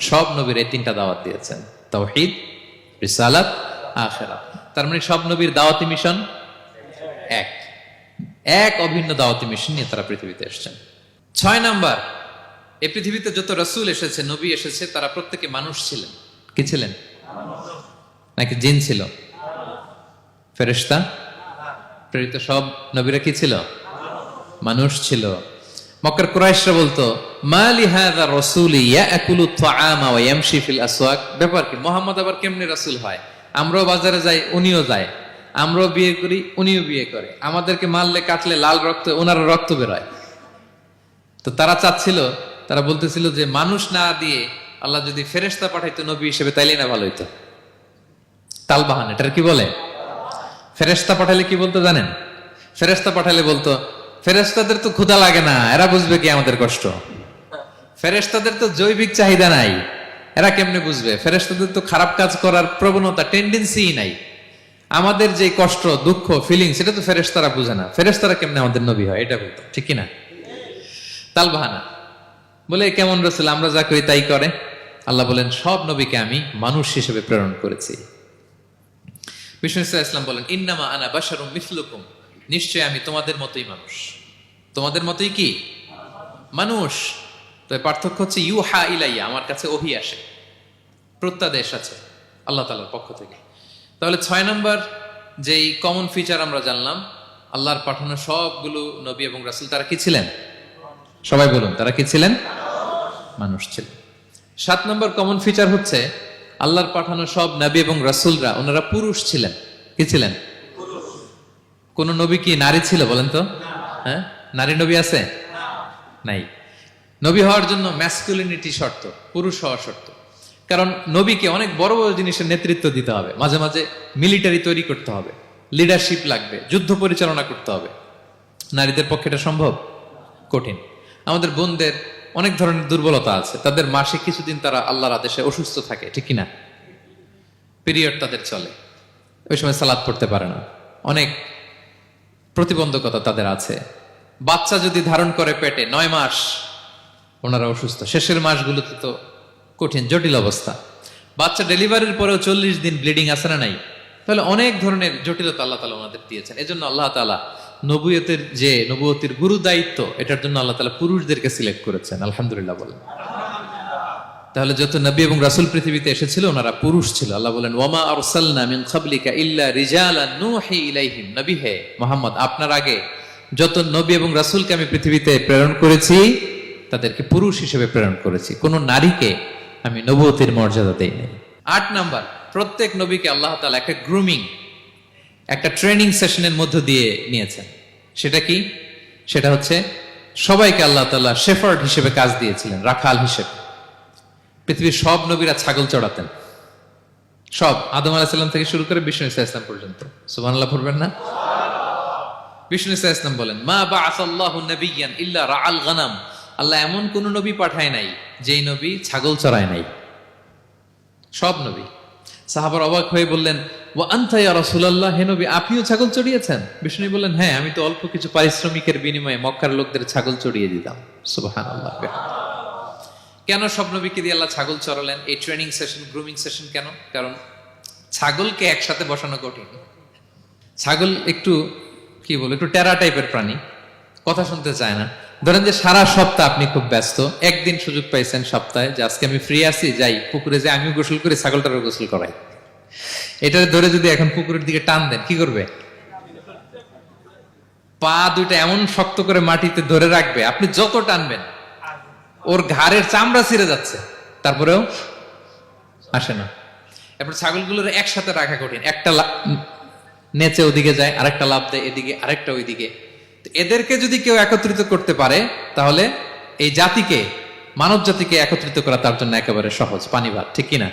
সব নবীর এই 3টা দাওয়াত দিয়েছেন, তাওহীদ, রিসালাত, আখিরাত। তার মানে সব নবীর দাওয়াতি মিশন এক, এক অভিন্ন দাওয়াতি মিশন নিয়ে তারা পৃথিবীতে এসেছেন। 6 নাম্বার, এই পৃথিবীতে যত রাসূল এসেছে, নবী এসেছে, তারা প্রত্যেকে মানুষ ছিলেন। কি ছিলেন? নাকি জিন ছিল? ফেরেশতা? প্রেরিত সব নবীরা কি ছিল? মানুষ ছিল। মক্কার কুরাইশরা বলতো মা লিহাযা রাসূলি ইয়াকুলু আত-তাআমা ওয়া ইয়ামশি ফিল আসওয়াক। ব্যাপার কি, মুহাম্মদ আবার কেমনে রাসূল হয়? আমরাও বাজারে যাই, উনিও যায়, আমরাও বিয়ে করি, উনিও বিয়ে করে, আমাদেরকে মারলে কাটলে লাল রক্ত, ওনার রক্ত বেরোয়। তো তারা চাচ্ছিল, তারা বলতেছিল যে মানুষ না দিয়ে আল্লাহ যদি ফেরেশতা পাঠাইতো নবী হিসেবে, তাইলেই না ভালো হইতো। তালবাহান, এটার কি বলে? ফেরেশতা পাঠালে কি বলতো জানেন? ফেরেশতা পাঠালে বলতো ফেরেশতাদের তো ক্ষুধা লাগে না, এরা বুঝবে কি আমাদের কষ্ট? ফেরেশতাদের তো জৈবিক চাহিদা নাই, এরা কেমনে বুঝবে? ফেরেশতাদের তো খারাপ কাজ করার প্রবণতা, টেন্ডেন্সি নাই। আমাদের যে কষ্ট, দুঃখ, ফিলিং, সেটা তো ফেরেশতারা বুঝে না। ফেরেশতারা কেমনে আমাদের নবী হয়, এটা বলতো, ঠিক কিনা? তালবাহানা বলে কেমন রাসূল, আমরা যা করি তাই করে। আল্লাহ বলেন সব নবীকে আমি মানুষ হিসেবে প্রেরণ করেছি। বিষ্ণু ইসলাম বলেন ইন্নামা আনা বাশারুম মিসলুকুম, নিশ্চয় আমি তোমাদের মতোই মানুষ। তোমাদের মতোই কি মানুষ। তো পার্থক্য হচ্ছে ইউহা ইলাইয়া, আমার কাছে ওহী আসে, প্রত্যাদেশ আছে আল্লাহ তাআলার পক্ষ থেকে। তাহলে 6 নম্বর যেই কমন ফিচার আমরা জানলাম, আল্লাহর পাঠানো সবগুলো নবী এবং রাসূল তারা কি ছিলেন? সবাই বলুন, তারা কি ছিলেন? মানুষ ছিলেন। 7 নম্বর কমন ফিচার হচ্ছে আল্লাহর পাঠানো সব নবী এবং রাসূলরা ওনারা পুরুষ ছিলেন। কি ছিলেন? কোন নবী কি নারী ছিল বলেন তো? হ্যাঁ, নারী নবী আছে? নাই। নবী হওয়ার জন্য ম্যাসকুলিনিটি শর্ত, পুরুষ হওয়া শর্ত। কারণ নবীকে অনেক বড় বড় জিনিসের নেতৃত্ব দিতে হবে, মাঝে মাঝে মিলিটারি তৈরি করতে হবে, লিডারশিপ লাগবে, যুদ্ধ পরিচালনা করতে হবে। নারীদের পক্ষে এটা সম্ভব? কঠিন। আমাদের বোনদের অনেক ধরনের দুর্বলতা আছে, তাদের মাসে কিছুদিন তারা আল্লাহর আদেশে অসুস্থ থাকে, ঠিক কিনা? পিরিয়ড তাদের চলে, ওই সময় সালাত পড়তে পারে না, অনেক প্রতিবন্ধকতা তাদের আছে। বাচ্চা যদি ধারণ করে পেটে 9 মাস, ওনারা অসুস্থ, শেষের মাসগুলোতে তো কঠিন জটিল অবস্থা। বাচ্চা ডেলিভারির পরেও 40 দিন ব্লিডিং আছে না নাই? তাহলে অনেক ধরনের জটিলতা আল্লাহ তাআলা ওনাদের দিয়েছেন। এজন্য আল্লাহ তাআলা নবুয়তের গুরু দায়িত্ব, এটার জন্য আল্লাহ তাআলা পুরুষদেরকে সিলেক্ট করেছেন। আলহামদুলিল্লাহ বলেন। তাহলে যত নবী এবং রাসূল পৃথিবীতে এসেছিল ওনারা পুরুষ ছিল। আল্লাহ বলেন, ওয়ামা আরসালনা মিন ক্বাবলিকা ইল্লা রিজালান নূহি ইলাইহিম। নবী হে মুহাম্মদ, আপনার আগে যত নবী এবং রাসূলকে আমি পৃথিবীতে প্রেরণ করেছি তাদেরকে পুরুষ হিসেবে প্রেরণ করেছি, কোন নারীকে আমি নবুয়তের মর্যাদা দেই নাই। 8 নাম্বার, প্রত্যেক নবীকে আল্লাহ তাআলা একটা গ্রুমিং, একটা ট্রেনিং সেশনের মধ্য দিয়ে নিয়েছেন। সেটা কি? সেটা হচ্ছে সবাইকে আল্লাহ তাআলা শেফার্ড হিসেবে কাজ দিয়েছিলেন, রাখাল হিসেবে। পৃথিবীর সব নবীরা ছাগল চড়াতেন, সব, আদম আলাইহিস সালাম থেকে শুরু করে বিষ্ণু ইসা ইসলাম পর্যন্ত। সুবহানাল্লাহ পড়বেন না? বিষ্ণু ইসা ইসলাম বলেন, মা বাআসাল্লাহু নাবিয়্যান ইল্লা রাআল গানাম। আল্লাহ এমন কোন নবী পাঠায় নাই যেই নবী ছাগল চড়ায় নাই, সব নবী। সাহাবার অবাক হয়ে বললেন, ওয়া আনতা ইয়া রাসূলুল্লাহ, হে নবী আপনিও ছাগল চড়িয়েছেন? বিষ্ণু বললেন, হ্যাঁ, আমি তো অল্প কিছু পারিশ্রমিকের বিনিময়ে মক্কার লোকদের ছাগল চড়িয়ে দিতাম। সুবহানাল্লাহ। কেন সব নবীকে দিয়ে আল্লাহ ছাগল চড়ালেন? এই ট্রেনিং সেশন, গ্রুমিং সেশন কেন? কারণ ছাগলকে একসাথে বসানো কঠিন। ছাগল একটু কি বলবো, একটু টেরা টাইপের প্রাণী, কথা শুনতে চায় না। ধরেন যে সারা সপ্তাহ আপনি খুব ব্যস্ত, একদিন সুযোগ পাইছেন সপ্তাহে যে আজকে আমি ফ্রি আছি, যাই পুকুরে যাই, আমিও গোসল করি, ছাগলটারও গোসল করাই। এটা ধরে যদি এখন পুকুরের দিকে টান দেন, কি করবে? পা দুইটা এমন শক্ত করে মাটিতে ধরে রাখবে, আপনি যত টানবেন ওর ঘাড়ের চামড়া ছিঁড়ে যাচ্ছে, তারপরেও আসে না। এরপর ছাগলগুলোর একসাথে রাখা কঠিন, একটা নেচে ওদিকে যায়, আরেকটা লাফ দেয় এদিকে, আরেকটা ওইদিকে। এদেরকে যদি কেউ একত্রিত করতে পারে তাহলে এই জাতিকে, মানব জাতিকে একত্রিত করা তার জন্য একেবারে সহজ, পানি ভাত, ঠিক কিনা?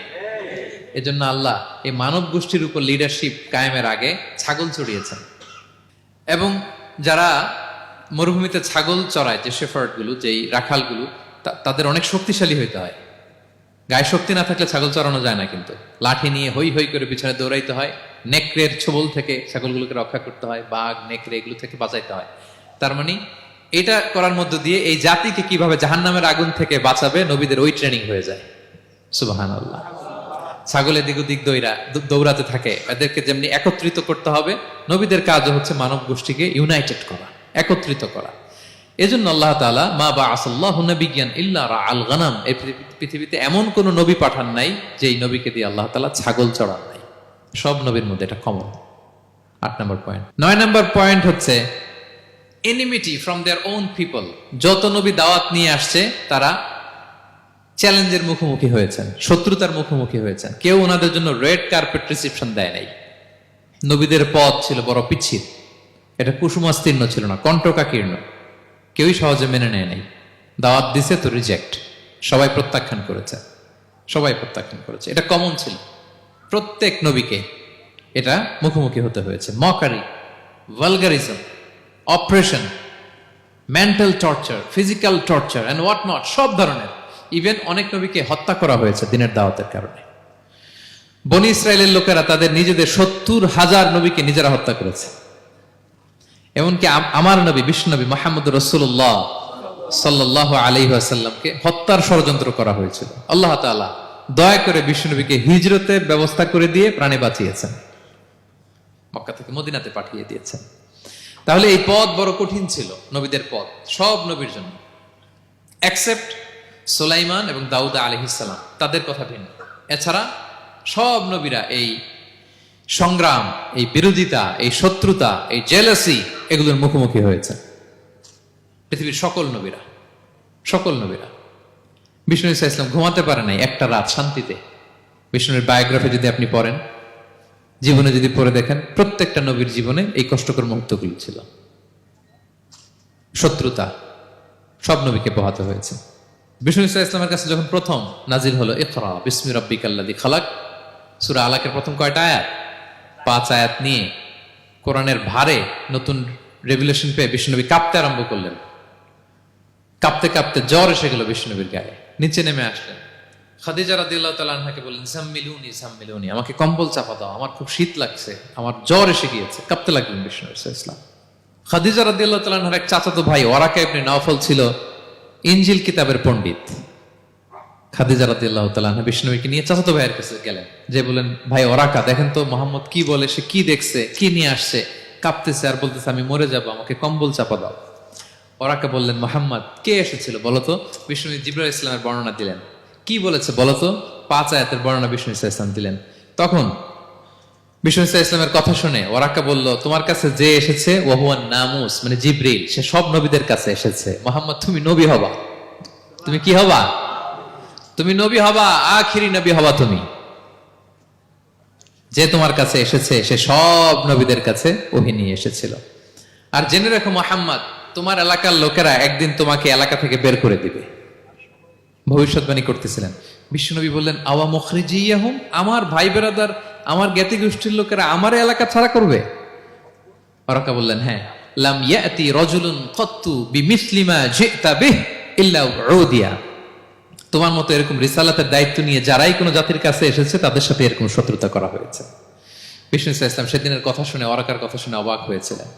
এজন্য আল্লাহ এই মানব গোষ্ঠীর উপর লিডারশিপ কায়েমের আগে ছাগল চড়িয়েছেন। এবং যারা মরুভূমিতে ছাগল চড়ায়, যে শেফার্ড গুলো, যেই রাখালগুলো, তাদের অনেক শক্তিশালী হইতে হয়। গায়ে শক্তি না থাকলে ছাগল চড়ানো যায় না, কিন্তু লাঠি নিয়ে হই হই করে পিছনে দৌড়াইতে হয়, নেকড়ের ছোবল থেকে ছাগলগুলোকে রক্ষা করতে হয়, বাঘ নেকড়ে এগুলো থেকে বাঁচাইতে হয়। তার মানে এটা করার মধ্য দিয়ে এই জাতিকে কিভাবে জাহান্নামের আগুন থেকে বাঁচাবে নবীদের ওই ট্রেনিং হয়ে যায়। সুবহানাল্লাহ। ছাগল এদিক ওদিক দৌড়াতে থাকে, এদেরকে যেমনি একত্রিত করতে হবে, নবীদের কাজও হচ্ছে মানব গোষ্ঠীকে ইউনাইটেড করা, একত্রিত করা। এজন্য আল্লাহ তাআলা মা বাআসাল্লাহু নাবিয়্যান ইল্লা রাআল গানাম, এই পৃথিবীতে এমন কোন নবী পাঠান নাই যেই নবীকে দিয়ে আল্লাহ তাআলা ছাগল চড়ান নাই। সব নবীর মধ্যে এটা কমন। 8 নম্বর পয়েন্ট। 9 নম্বর পয়েন্ট হচ্ছে enmity from their own people. যত নবী দাওয়াত নিয়ে আসছে তারা চ্যালেঞ্জের মুখোমুখি হয়েছেন, শত্রুতার মুখোমুখি হয়েছেন। কেউ ওনাদের জন্য রেড কার্পেট রিসেপশন দেয় নাই। নবীদের পথ ছিল বড় পিচ্ছিল, এটা কুসুমাস্তীর্ণ ছিল না, কণ্টকাকীর্ণ। কেউই সহজে মেনে নেয় নাই। দাওয়াত দিছে তো রিজেক্ট, সবাই প্রত্যাখ্যান করেছে, সবাই প্রত্যাখ্যান করেছে। এটা কমন ছিল, প্রত্যেক নবীকে এটা মুখোমুখি হতে হয়েছে। Mockery, vulgarism, operation, mental torture, physical torture and what not, সব ধরনের। ইভেন অনেক নবীকে হত্যা করা হয়েছে দিনের দাওয়াতের কারণে। বনি ইসরায়েলের লোকেরা তাদের নিজেদের 70,000 নবীকে নিজেরা হত্যা করেছে। এমনকি আমার নবী বিশ্বনবী মুহাম্মদুর রাসূলুল্লাহ সাল্লাল্লাহু আলাইহি ওয়াসাল্লামকে হত্যার ষড়যন্ত্র করা হয়েছিল। আল্লাহ তাআলা দয়া করে বিশ্বনবীকে হিজরতের ব্যবস্থা করে দিয়ে প্রাণে বাঁচিয়েছেন, মক্কা থেকে মদিনাতে পাঠিয়ে দিয়েছেন। তাহলে এই পথ বড় কঠিন ছিল, নবীদের পথ, সব নবীর জন্য, এক্সেপ্ট সুলাইমান এবং দাউদ আলাইহিস সালাম, তাদের কথা ভিন্ন। এছাড়া সব নবীরা এই সংগ্রাম, এই বিরোধিতা, এই শত্রুতা, এই জেলাসি, এগুলোর মুখোমুখি হয়েছে পৃথিবীর সকল নবীরা, সকল নবীরা। বিষ্ণু ইসা ইসলাম ঘুমাতে পারে নাই একটা রাত শান্তিতে। বিষ্ণুর বায়োগ্রাফি যদি আপনি পড়েন, জীবনে যদি পড়ে দেখেন, প্রত্যেকটা নবীর জীবনে এই কষ্টকর মুহূর্তগুলো ছিল। শত্রুতা সব নবীকে পোহাতে হয়েছে। বিষ্ণু ইসা ইসলামের কাছে যখন প্রথম নাজিল হলো ইকরা বিসমি রাব্বিকাল্লাযী খালাক, সূরা আলাকের প্রথম কয়টা আয়াত? 5 আয়াত নিয়ে কোরআনের ভারে নতুন রেভেলেশন পেয়ে বিষ্ণুনবী কাঁপতে আরম্ভ করলেন। কাঁপতে কাঁপতে জ্বর এসে গেল বিষ্ণুনবীর গায়ে, নিচে নেমে আসলেন। খাদিজা রাদিয়াল্লাহু তাআলা আনহাকে বললেন, জাম্মিলুনি জাম্মিলুনি, আমাকে কম্বল চাপা দাও, আমার খুব শীত লাগছে, আমার জ্বর এসে গিয়েছে। কাঁপতে লাগলেন বিষ্ণু ইসলাম। খাদিজা রাদিয়াল্লাহু তাআলা আনহার এক চাচাতো ভাই ওয়ারাকা ইবনে নাওফল ছিল ইনজিল কিতাবের পণ্ডিত খাদিজা রাদিয়াল্লাহু তাআলা আনহা বিষ্ণুকে নিয়ে চাচাতো ভাইয়ের কাছে গেলেন, যে বলেন, ভাই ওরাকা দেখেন তো মোহাম্মদ কি বলে, সে কি দেখছে, কি নিয়ে আসছে, কাঁপতেছে আর বলতেছে আমি মরে যাব, আমাকে কম্বল চাপা দাও। ওরাকা বললেন, মোহাম্মদ কে এসেছিল বলতো? বিষ্ণু জিবরাইল ইসলামের বর্ণনা দিলেন। কি বলেছে বলতো? 5 আয়াতের বর্ণনা বিষ্ণু ইসলাম দিলেন। তখন বিষ্ণু ইসলামের কথা শুনে ওরাকা বলল, তোমার কাছে যে এসেছে ওহুয়ান নামুস, মানে জিবরিল, সে সব নবীদের কাছে এসেছে। মোহাম্মদ তুমি নবী হবা, তুমি কি হবা? তুমি নবী হবা, আখিরি নবী হবা তুমি। যে তোমার কাছে এসেছে সে সব নবীদের কাছে ওহী নিয়ে এসেছিল। আর জেনে রাখো মোহাম্মদ, তোমার এলাকার লোকেরা একদিন তোমাকে এলাকা থেকে বের করে দিবে। ভবিষ্যৎবাণী করতেছিলেন। বিশ্বনবী বললেন, আওয়া মুখরিজিয়াহুম, আমার ভাই বেরাদার, আমার জ্ঞাতি গোষ্ঠীর লোকেরা আমার এলাকা ছাড়া করবে? ওরাকা বললেন, হ্যাঁ। লাম ইয়াতি রাজুলুন কত্তু বিমিসলি মা জিতা বিহি ইল্লা উদিয়া, তোমার মতো এরকম রিসালাতের দায়িত্ব নিয়ে যারাই কোনো জাতির কাছে এসেছে তাদের সাথে এরকম শত্রুতা করা হয়েছে। বিষ্ণু ইসলাম সেদিনের কথা শুনে, ওরাকার কথা শুনে অবাক হয়েছিলেন।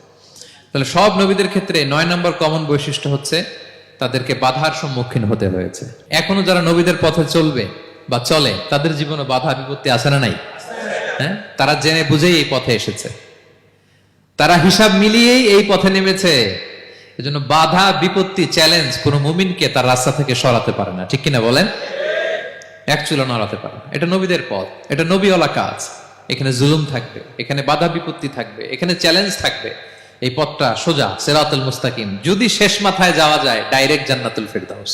তাহলে সব নবীদের ক্ষেত্রে 9 নম্বর কমন বৈশিষ্ট্য হচ্ছে তাদেরকে বাধার সম্মুখীন হতে হয়েছে। এখনো যারা নবীদের পথে চলবে বা চলে, তাদের জীবনে বাধা বিপত্তি আছে না নাই? হ্যাঁ, তারা জেনে বুঝেই এই পথে এসেছে, তারা হিসাব মিলিয়েই এই পথে নেমেছে। এজন্য বাধা বিপত্তি চ্যালেঞ্জ কোন মুমিনকে তার রাস্তা থেকে সরাতে পারে না, ঠিক কিনা বলেন? এক চুলো নড়াতে পারে না। এটা নবীদের পথ, এটা নবীওয়ালা কাজ। এখানে জুলুম থাকবে, এখানে বাধা বিপত্তি থাকবে, এখানে চ্যালেঞ্জ থাকবে। এই পথটা সোজা, সিরাতুল মুস্তাকিম। যদি শেষ মাথায় যাওয়া যায়, ডাইরেক্ট জান্নাতুল ফিরদাউস।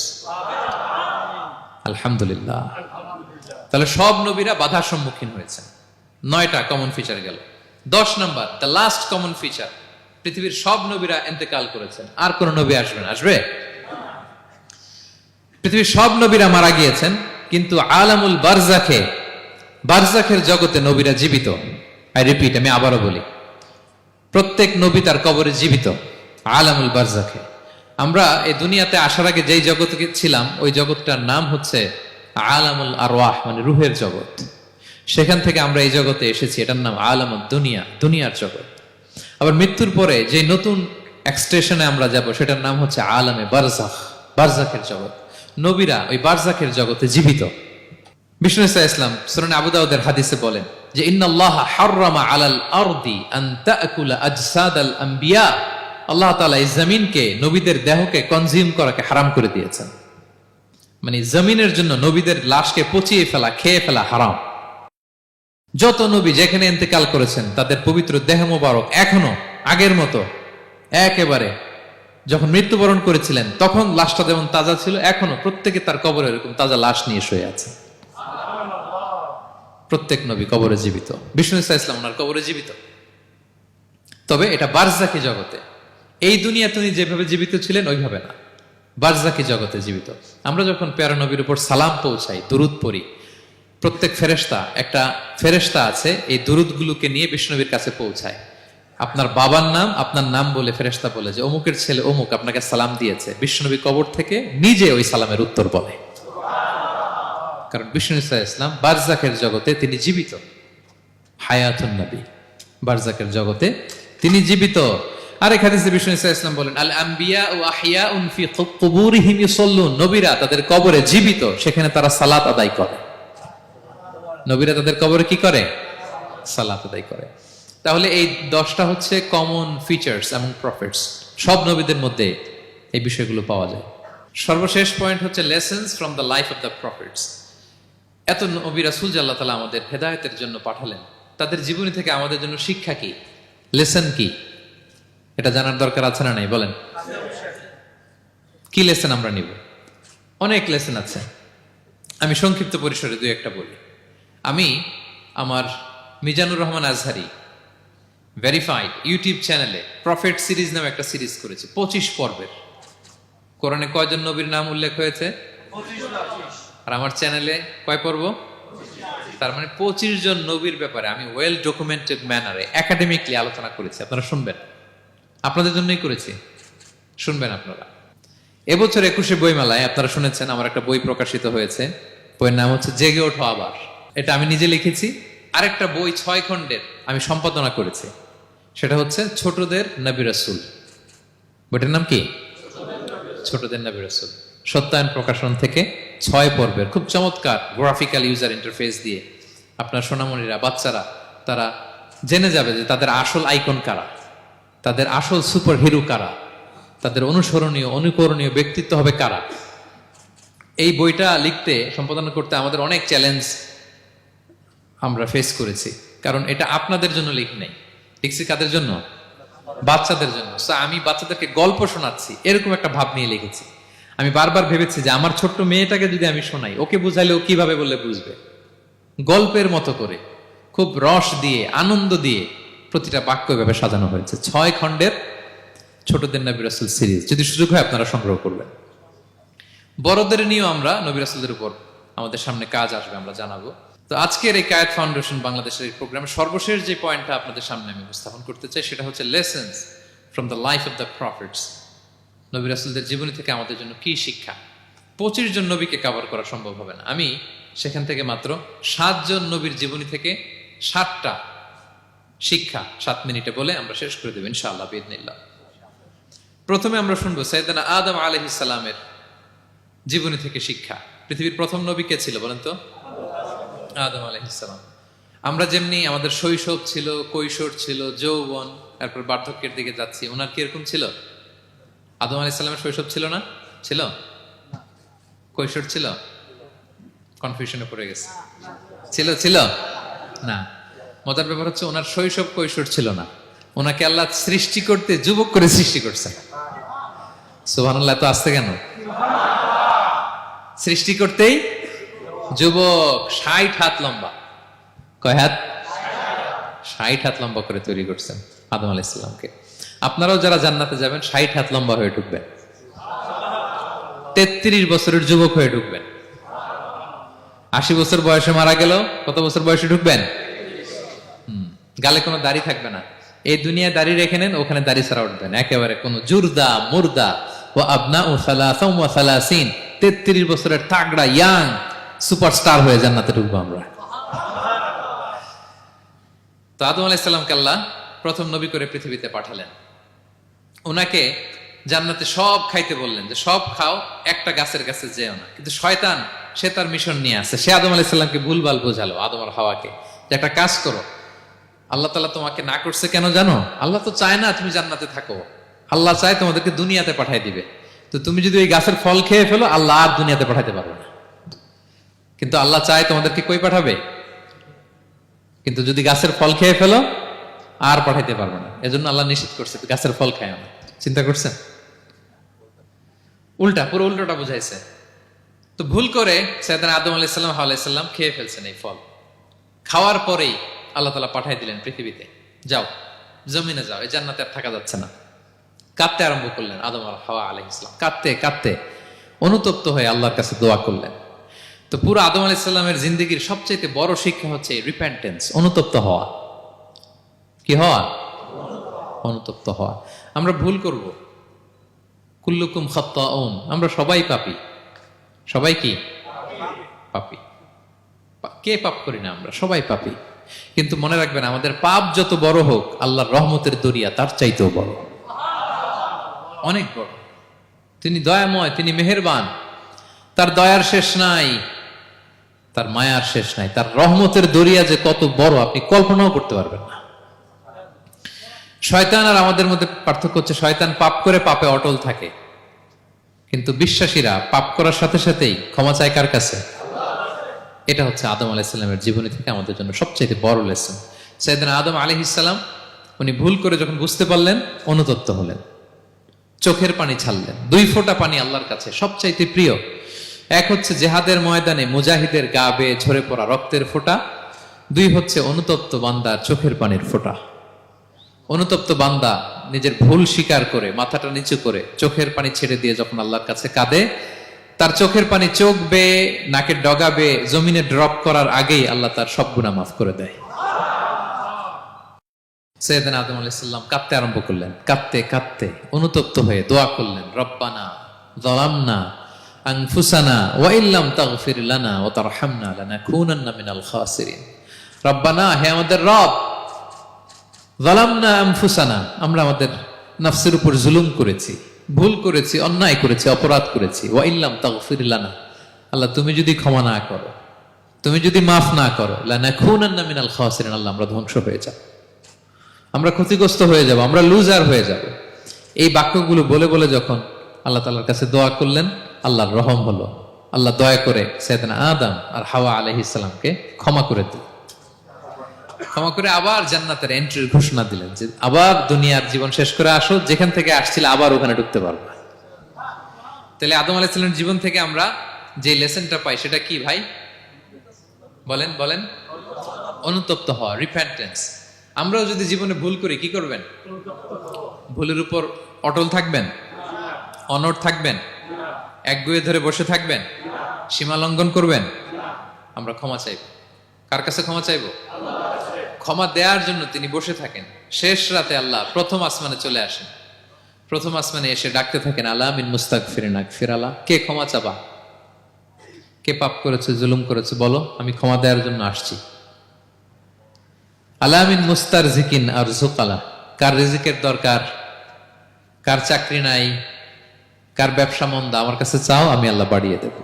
আলহামদুলিল্লাহ। তাহলে সব নবীরা বাধার সম্মুখীন হয়েছেন। 9টা কমন ফিচার গেল। 10 নম্বর, দ্য লাস্ট কমন ফিচার, পৃথিবীর সব নবীরা ইন্তেকাল করেছেন, আর কোন নবী আসবেন? আসবে? পৃথিবীর সব নবীরা মারা গিয়েছেন, কিন্তু আলামুল বারজাখে, বারজাখের জগতে নবীরা জীবিত। আই রিপিট, আমি আবারও বলি, প্রত্যেক নবী তার কবরে জীবিত। আলামুল বারজাখে। আমরা এই দুনিয়াতে আসার আগে যেই জগতে ছিলাম, ওই জগৎটার নাম হচ্ছে আলামুল আরওয়াহ, মানে রুহের জগৎ। সেখান থেকে আমরা এই জগতে এসেছি, এটার নাম আলামুদ দুনিয়া, দুনিয়ার জগৎ। আবার মৃত্যুর পরে যে নতুন এক্সটেশনে আমরা যাব, সেটার নাম হচ্ছে আলামে বারজাখ, বারজাখের জগৎ। নবীরা ওই বারজাখের জগতে জীবিত। বিষ্ণু ইসলাম সুনানে আবু দাউদের হাদিসে বলেন যে, ইন্নাল্লাহ হাররামা আলাল আরদি আন তাকুলা আজসাদাল আম্বিয়া, আল্লাহ তাআলা এই জমিনকে, নবীদের দেহকে কনজিউম করাকে হারাম করে দিয়েছেন। মানে জমিনের জন্য নবীদের লাশকে পচিয়ে ফেলা, খেয়ে ফেলা হারাম। যত নবী যেখানে ইন্তেকাল করেছেন, তাদের পবিত্র দেহ মোবারক এখনো আগের মতো একেবারে, যখন মৃত্যুবরণ করেছিলেন তখন লাশটা যেমন তাজা ছিল, এখনো প্রত্যেকে তার কবরে এরকম তাজা লাশ নিয়ে শুয়ে আছে। প্রত্যেক নবী কবরে জীবিত। বিষ্ণু ইসলাম ওনার কবরে জীবিত। তবে এটা বারজাকি জগতে। এই দুনিয়া তিনি যেভাবে জীবিত ছিলেন ওইভাবে না, বারজাকি জগতে জীবিত। আমরা যখন প্যারা নবীর উপর সালাম পৌঁছাই, দুরুদ পড়ি, প্রত্যেক ফেরেশতা, একটা ফেরেশতা আছে এই দুরুদগুলোকে নিয়ে বিষ্ণুনবীর কাছে পৌঁছায়। আপনার বাবার নাম, আপনার নাম বলে ফেরেশতা বলে যে অমুকের ছেলে অমুক আপনাকে সালাম দিয়েছে। বিষ্ণুনবী কবর থেকে নিজে ওই সালামের উত্তর বলে, কারণ বিষ্ণু ইসলাম বারজাকের জগতে তিনি জীবিত। হায়াতুন নবী, বারজাকের জগতে তিনি জীবিত। আরেক হাদিসে বিষ্ণু ইসলাম বলেন, আল আম্বিয়া ও আহিয়াউন ফি কুবুরিহিম ইউসাল্লুন, নবীরা তাদের কবরে জীবিত, সেখানে তারা সালাত আদায় করে। নবীরা তাদের কবরে কি করে? সালাত আদায় করে। তাহলে এই 10টা হচ্ছে কমন ফিচার্স এবং প্রফিটস। সব নবীদের মধ্যে এই বিষয়গুলো পাওয়া যায়। সর্বশেষ পয়েন্ট হচ্ছে lessons from the life of the profits. এত নবী রাসূল যে আল্লাহ তাআলা আমাদের হেদায়েতের জন্য পাঠালেন, তাদের জীবনী থেকে আমাদের জন্য শিক্ষা কি, লেসন কি, এটা জানার দরকার আছে না নাই? বলেন, কি লেসন আমরা নিব? অনেক লেসন আছে। আমি সংক্ষিপ্ত পরিসরে 2-1টা বলি। আমি আমার মিজানুর রহমান আজহারি ভেরিফাইড ইউটিউব চ্যানেলে প্রফেট সিরিজ নামে একটা সিরিজ করেছি, 25 পর্বের। কোরআনে কয়জন নবীর নাম উল্লেখ হয়েছে? 25। আর আমার চ্যানেলে কয় পর্ব? তার মানে 25 জন নবীর ব্যাপারে আমি ওয়েল ডকুমেন্টেড ম্যানারে একাডেমিকলি আলোচনা করেছি। আপনারা শুনবেন, আপনাদের জন্যই করেছি, শুনবেন আপনারা। এবছর 21শে বইমেলায় আপনারা শুনেছেন আমার একটা বই প্রকাশিত হয়েছে। বইয়ের নাম হচ্ছে জেগে ওঠো আবার। এটা আমি নিজে লিখেছি। আরেকটা বই 6 খণ্ডের আমি সম্পাদনা করেছি, সেটা হচ্ছে ছোটদের নবী রাসূল। বইটার নাম কি? ছোটদের নবী রাসূল। সত্যায়ন প্রকাশন থেকে 6 পর্বের খুব চমৎকার গ্রাফিক্যাল ইউজার ইন্টারফেস দিয়ে আপনার সোনামণিরা, বাচ্চারা তারা জেনে যাবে যে তাদের আসল আইকন কারা, তাদের আসল সুপার হিরো কারা, তাদের অনুসরণীয় অনুকরণীয় ব্যক্তিত্ব হবে কারা। এই বইটা লিখতে, সম্পাদনা করতে আমাদের অনেক চ্যালেঞ্জ আমরা ফেস করেছি, কারণ এটা আপনাদের জন্য লিখি নাই, লিখছি কাদের জন্য? বাচ্চাদের জন্য। আমি বাচ্চাদেরকে গল্প শোনাচ্ছি এরকম একটা ভাব নিয়ে লিখেছি। আমি বারবার ভেবেছি যে আমার ছোট্ট মেয়েটাকে যদি আমি শোনাই, ওকে বুঝাইলে ও কিভাবে বললে বুঝবে। গল্পের মতো করে খুব রস দিয়ে, আনন্দ দিয়ে প্রতিটা বাক্য এভাবে সাজানো হয়েছে। 6 খণ্ডের ছোটদের নবী রাসূল সিরিজ, যদি সুযোগ হয় আপনারা সংগ্রহ করবেন। বড়দের নিয়েও আমরা নবী রাসূলদের উপর আমাদের সামনে কাজ আসবে, আমরা জানাবো। তো আজকের এই কায়েত ফাউন্ডেশন বাংলাদেশের এই প্রোগ্রামের সর্বশেষ যে পয়েন্টটা আপনাদের সামনে আমি উপস্থাপন করতে চাই, সেটা হচ্ছে lessons from the life of the prophets. নবী রাসূলদের জীবনী থেকে আমাদের জন্য কি শিক্ষা। 25 জন নবীকে কভার করা সম্ভব হবে না, আমি সেখান থেকে মাত্র 7 জন নবীর জীবনী থেকে 7টা শিক্ষা 7 মিনিটে বলে আমরা শেষ করে দেব ইনশাআল্লাহ বিইذنিল্লাহ। প্রথমে আমরা শুনবো সাইয়েদনা আদম আলাইহিস সালামের জীবনী থেকে শিক্ষা। পৃথিবীর প্রথম নবী কে ছিল বলেন তো? আদম আলাইহিস সালাম। আমরা যেমনি আমাদের শৈশব ছিল, কৈশোর ছিল, যৌবন, তারপর বার্ধক্যের দিকে যাচ্ছি, ওনার কি এরকম ছিল? আদম আলাইহিস সালামের শৈশব ছিল না? ছিল? কৈশোর ছিল? কনফিউশনে পড়ে গেছে। ছিল? ছিল না। মজার ব্যাপার হচ্ছে ওনার শৈশব কৈশোর ছিল না, ওনাকে আল্লাহ সৃষ্টি করতে যুবক করে সৃষ্টি করছে। সুবহানাল্লাহ, তো আসতে কেন? সৃষ্টি করতেই যুবক, 60 হাত লম্বা। কয় হাত? 60 হাত লম্বা করে তৈরি করছেন আদম আলাইহিস সালামকে। আপনারাও যারা জান্নাতে যাবেন 60 হাত লম্বা হয়ে ঢুকবেন, 33 বছরের যুবক হয়ে ঢুকবেন। 80 বছর বয়সে মারা গেল, কত বছর বয়সে ঢুকবেন? গালে কোনো দাড়ি থাকবে না। এই দুনিয়ায় দাড়ি রেখে নেন, ওখানে দাড়ি ছাড়া উঠবেন একেবারে কোনো জুরদা মুর্দা। ও আবনা ও সালাসাম ওয়া সালাসিন, 33 বছরের তাগড়া ইয়াং সুপারস্টার হয়ে জান্নাতে ঢুকবো আমরা। তো আদম আলাইহিস সালামকে আল্লাহ প্রথম নবী করে পৃথিবীতে পাঠালেন। ওনাকে জান্নাতে সব খাইতে বললেন যে সব খাও, একটা গাছের কাছে যেও না। কিন্তু শয়তান সে তার মিশন নিয়ে আসে, সে আদম আলাইহিস সালামকে ভুলভাল বোঝালো, আদম আর হাওয়াকে, যে একটা কাজ করো, আল্লাহ তাআলা তোমাকে না করছে কেন জানো? আল্লাহ তো চায় না তুমি জান্নাতে থাকো, আল্লাহ চায় তোমাদেরকে দুনিয়াতে পাঠাই দিবে। তো তুমি যদি ওই গাছের ফল খেয়ে ফেলো, আল্লাহ আর দুনিয়াতে পাঠাইতে পারবে না। কিন্তু আল্লাহ চায় তোমাদেরকে কই পাঠাবে? কিন্তু যদি গাছের ফল খেয়ে ফেলো আর পাঠাইতে পারবে না, এজন্য আল্লাহ নিষেধ করছে গাছের ফল খায় না। চিন্তা করছেন? উল্টা, পুরো উল্টোটা বুঝাইছে। তো ভুল করে সাইয়েদনা আদম আলাইহিস সালাম, হাওয়া আলাইহিস সালাম খেয়ে ফেলছেন এই ফল। খাওয়ার পরেই আল্লাহ তাআলা পাঠাই দিলেন পৃথিবীতে, যাও জমিনে যাও, এই জান্নাতে আর থাকা যাচ্ছে না। কাঁদতে আরম্ভ করলেন আদম আর হাওয়া আলাইহিস সালাম, কাঁদতে কাঁদতে অনুতপ্ত হয়ে আল্লাহর কাছে দোয়া করলেন। তো পুরো আদম আলাইহিস সালামের জিন্দেগির সবচেয়ে বড় শিক্ষা হচ্ছে রিপেন্টেন্স, অনুতপ্ত হওয়া। কি হওয়া? অনুতপ্ত হওয়া। আমরা ভুল করব, কুল্লুকুম খাত্তাউন, আমরা সবাই পাপী। সবাই কি পাপী? কে পাপ করি না? আমরা সবাই পাপী। কিন্তু মনে রাখবেন, আমাদের পাপ যত বড় হোক, আল্লাহর রহমতের দরিয়া তার চাইতেও বড়, অনেক বড়। তিনি দয়াময়, তিনি মেহেরবান, তার দয়ার শেষ নাই, তার মায়ার শেষ নাই। তার রহমতের দরিয়া যে কত বড় আপনি কল্পনাও করতে পারবেন না। শয়তান আর আমাদের মধ্যে পার্থক্য হচ্ছে, শয়তান পাপ করে পাপে অটল থাকে, কিন্তু বিশ্বাসীরা পাপ করার সাথে সাথেই ক্ষমা চায় কার কাছে? এটা হচ্ছে আদম আলাইহিস সালামের জীবনী থেকে আমাদের জন্য সবচেয়ে বড় লেসন। সাইয়েদনা আদম আলাইহিস সালাম উনি ভুল করে যখন বুঝতে পারলেন, অনুতপ্ত হলেন, চোখের পানি ছাড়লেন। 2 ফোঁটা পানি আল্লাহর কাছে সবচাইতে প্রিয়। এক হচ্ছে জেহাদের ময়দানে মুজাহিদের গা বেয়ে ঝরে পড়া রক্তের ফোঁটা, 2 হচ্ছে অনুতপ্ত বান্দার চোখের পানির ফোঁটা। অনুতপ্ত বান্দা নিজের ভুল স্বীকার করে মাথাটা নিচু করে চোখের পানি ছেড়ে দিয়ে যখন আল্লাহর কাছে কাঁদে, তার চোখের পানি চোখ বেয়ে নাকের ডগা বেয়ে জমিনে ড্রপ করার আগেই আল্লাহ তার সব গুনাহ মাফ করে দেয়। সাইয়েদনা আদম আলাইহিস সালাম কাঁদতে আরম্ভ করলেন, কাঁদতে কাঁদতে অনুতপ্ত হয়ে দোয়া করলেন, রব্বানা যালামনা আনফুসানা ওয়া ইল্লাম তাগফির লানা ওয়া তারহামনা লানাকুনান্না মিনাল খাসিরিন। রব্বানা, হে আমাদের রব, যালামনা আনফুসানা, আমরা আমাদের নফসের উপর জুলুম করেছি, ভুল করেছি, অন্যায় করেছি, অপরাধ করেছি। ওয়া ইল্লাম তাগফির লানা, আল্লাহ তুমি যদি ক্ষমা না করো, তুমি যদি মাফ না করো, লানাকুনান্না মিনাল খাসিরিন, আল্লাহ আমরা ধ্বংস হয়ে যাব, আমরা ক্ষতিগ্রস্ত হয়ে যাব, আমরা লুজার হয়ে যাব। এই বাক্যগুলো বলে বলে যখন আল্লাহ তাআলার কাছে দোয়া করলেন, আল্লাহর রহম হলো। আল্লাহ দয়া করে সাইয়েদনা আদম আর হাওয়া আলাইহিস সালামকে ক্ষমা করে দিলেন। ক্ষমা করে আবার জান্নাতের এন্ট্রির ঘোষণা দিলেন যে আবার দুনিয়ার জীবন শেষ করে আসো, যেখান থেকে আসছিলে আবার ওখানে ঢুকতে পারবে। তাহলে আদম আলাইহিস সালামের জীবন থেকে আমরা যে লেসনটা পাই সেটা কি ভাই? বলেন বলেন। অনুতপ্ত হওয়া, রিপেন্টেন্স। আমরাও যদি জীবনে ভুল করি কি করবেন? ভুলের উপর অটল থাকবেন? অনড় থাকবেন? একগুঁয়ে ধরে বসে থাকবেন? সীমা লঙ্ঘন করবেন? আমরা ক্ষমা চাইব। কার কাছে ক্ষমা চাইব? ক্ষমা দেওয়ার জন্য তিনি বসে থাকেন। শেষ রাতে আল্লাহ প্রথম আসমানে চলে আসেন। প্রথম আসমানে এসে ডাকতে থাকেন, আলা মিন মুস্তাগফিরিন আগফির আলা, কে ক্ষমা চাবা? কে পাপ করেছে, জুলুম করেছে, বলো, আমি ক্ষমা দেওয়ার জন্য আসছি। আলা মিন মুস্তারজিকিন আরযুক আলা, কার রিজিকের দরকার, কার চাকরি নাই, কার ব্যবসা মন্দা, আমার কাছে চাও, আমি আল্লাহ বাড়িয়ে দেব।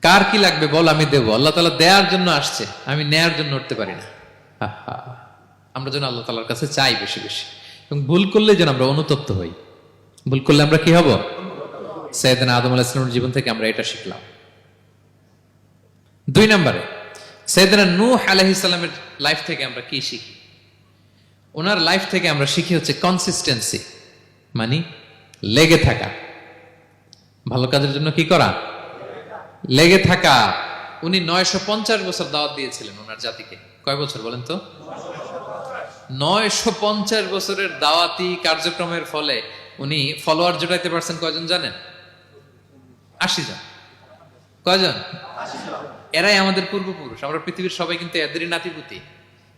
কার কি লাগবে বল, আমি দেব। আল্লাহ তাআলা দেওয়ার জন্য আসছে, আমি নেয়ার জন্য উঠতে পারি না। আমরা যেন আল্লাহ তাআলার কাছে চাই বেশি বেশি, এবং ভুল করলে যেন আমরা অনুতপ্ত হই। ভুল করলে আমরা কি হব? সাইয়েদনা আদম আলাইহিস সালামের জীবন থেকে আমরা এটা শিখলাম। 2 নম্বরে সাইয়েদনা নূহ আলাইহিস সালামের লাইফ থেকে আমরা কি শিখি? ওনার লাইফ থেকে আমরা শিখি হচ্ছে কনসিস্টেন্সি, মানে লেগে থাকা। ভালো কাজের জন্য কি করা? লেগে থাকা। উনি 950 বছর দাওয়াত দিয়েছিলেন ওনার জাতিকে। কয় বছর বলেন তো? 950 বছরের দাওয়াতি কার্যক্রমের ফলে উনি ফলোয়ার জোটাইতে পারছেন কয়জন জানেন? 80 জন। কয়জন? এরাই আমাদের পূর্বপুরুষ। আমরা পৃথিবীর সবাই কিন্তু এদেরই নাতিপুতি।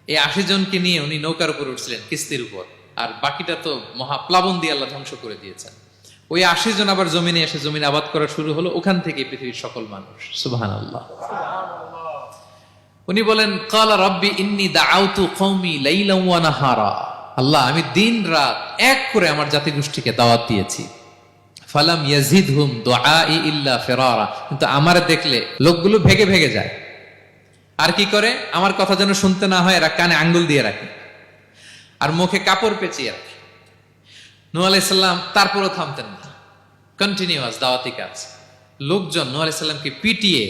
এই 80 জনকে নিয়ে উনি নৌকার উপর উঠছিলেন, কিস্তির উপর, আর বাকিটা তো মহাপ্লাবন দিয়ে আল্লাহ ধ্বংস করে দিয়েছেন। ওই 80 জন আবার জমিনে এসে জমিন আবাদ করা শুরু হলো, ওখান থেকে পৃথিবীর সকল মানুষ। সুবহানাল্লাহ। উনি বলেন, ক্বালা রাব্বি ইন্নী দাআউতু কওমি লাইলান ওয়া নাহারা, আল্লাহ আমি দিন রাত এক করে আমার জাতি গোষ্ঠীকে দাওয়াত দিয়েছি। ফালাম ইয়াজিদহুম দুআই ইল্লা ফিরারা, কিন্তু আমারে দেখলে লোকগুলো ভেগে ভেগে যায়। আর কি করে? আমার কথা যেন শুনতে না হয়, এরা কানে আঙ্গুল দিয়ে রাখে আর মুখে কাপড় পেঁচিয়ে রাখে। নূহ আলাইহিস সালাম তারপরও থামতেন না, কন্টিনিউয়াস দাওয়াতি কাজ। লোকজন নূহ আলাইহিস সালামকে পিটিয়ে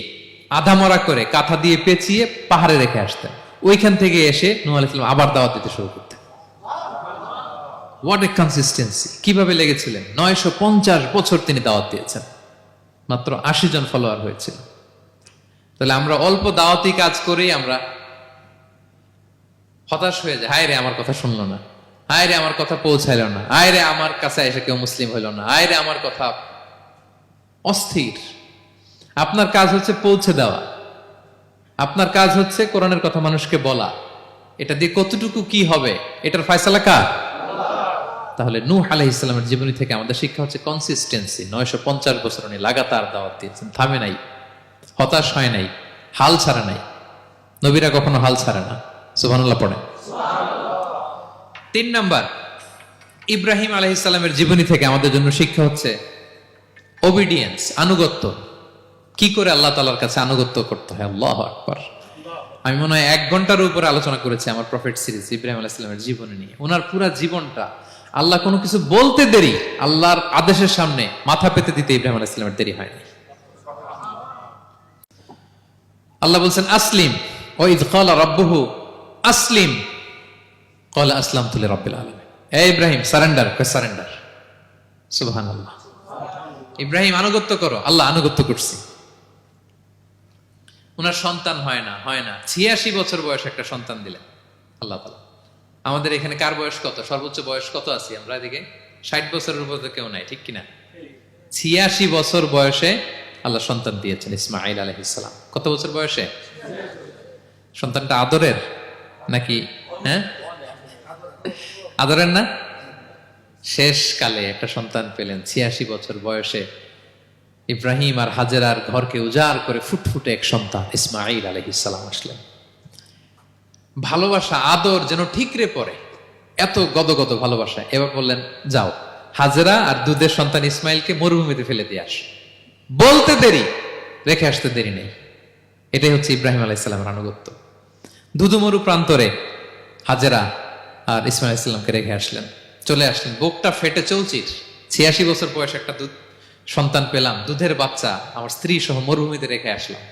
আধামরা করে কাঁথা দিয়ে পেঁচিয়ে পাহাড়ে রেখে আসতেন। ওইখান থেকে এসে নূহ আলাইহিস সালাম আবার দাওয়াত দিতে শুরু করতেন। What a consistency! কিভাবে লেগেছিলেন! 950 বছর তিনি দাওয়াত দিয়েছেন, মাত্র 80 জন ফলোয়ার হয়েছিল। তাহলে আমরা অল্প দাওয়াতি কাজ করেই আমরা হতাশ হয়ে যাই। হায় রে, আমার কথা শুনলো না, হায় রে আমার কথা পৌঁছাইলো না, হায় রে আমার কাছে এসে কেউ মুসলিম হইল না, হায় রে আমার কথা। অস্থির। আপনার কাজ হচ্ছে পৌঁছে দেওয়া, আপনার কাজ হচ্ছে কোরআনের কথা মানুষকে বলা। এটা দিয়ে কতটুকু কি হবে এটার ফয়সালা কার? তাহলে নূহ আলাইহিস সালামের জীবনী থেকে আমাদের শিক্ষা হচ্ছে কনসিস্টেন্সি। 950 বছর উনি লাগাতার দাওয়াত দিয়েছেন, থামে নাই, হতাশ হয় নাই, হাল ছাড়ে নাই। নবীরা কখনো হাল ছাড়ে না। সুবহানাল্লাহ পড়ে। 3 নাম্বার, ইব্রাহিম আলাইহিস সালামের জীবনী থেকে আমাদের জন্য শিক্ষা হচ্ছে ওবিডিয়েন্স, আনুগত্য। কি করে আল্লাহ তাআলার কাছে আনুগত্য করতে হয়। আল্লাহু আকবার। আমি মনে হয় 1 ঘন্টার উপরে আলোচনা করেছি আমার প্রফেট সিরিজ ইব্রাহিম আলাইহিস সালামের জীবনী নিয়ে। ওনার পুরো জীবনটা, আল্লাহ কোনো কিছু বলতে দেরি, আল্লাহর আদেশের সামনে মাথা পেতে দিতে ইব্রাহিম আলাইহিস সালামের দেরি হয়নি। আল্লাহ বলছেন আসলিম, ওয়া ইয ক্বালা রাব্বুহু আসলিম ক্বালা আসলামতু লিরাব্বিল আলামিন। এই ইব্রাহিম সারেন্ডার, কই সারেন্ডার। সুবহানাল্লাহ। ইব্রাহিম আনুগত্য করো, আল্লাহ আনুগত্য করছি। ওনার সন্তান হয় না 86 বছর বয়সে একটা সন্তান দিলেন আল্লাহ তাআলা। আমাদের এখানে কার বয়স কত? সর্বোচ্চ বয়স কত আছি আমরা? এদিকে 60 বছরের উপর তো কেউ নাই, ঠিক কিনা? 86 বছর বয়সে আল্লাহ সন্তান দিয়েছেন ইসমাঈল আলাইহিস সালাম। কত বছর বয়সে? সন্তানটা আদরের নাকি? হ্যাঁ, আদরের না? শেষ কালে একটা সন্তান পেলেন 86 বছর বয়সে। ইব্রাহিম আর হাজেরার ঘরকে উজাড় করে ফুটফুটে এক সন্তান ইসমাঈল আলাইহিস সালাম আসলেন। ভালোবাসা, আদর যেন ঠিকরে পড়ে, এত গদগদ ভালোবাসা। এবার বললেন যাও হাজেরা আর দুধের সন্তান ইসমাইলকে মরুভূমিতে ফেলে দিয়ে আস। বলতে দেরি, রেখে আসতে দেরি নেই। এটাই হচ্ছে ইব্রাহিম আলাইহিসসালামের আনুগত্য। দুধুমরু প্রান্তরে হাজেরা আর ইসমাইল আলাইহিসসালামকে রেখে আসলেন, চলে আসলেন। বুকটা ফেটে চৌচির, 86 বছর বয়স একটা দুধ সন্তান পেলাম, দুধের বাচ্চা আমার স্ত্রী সহ মরুভূমিতে রেখে আসলাম।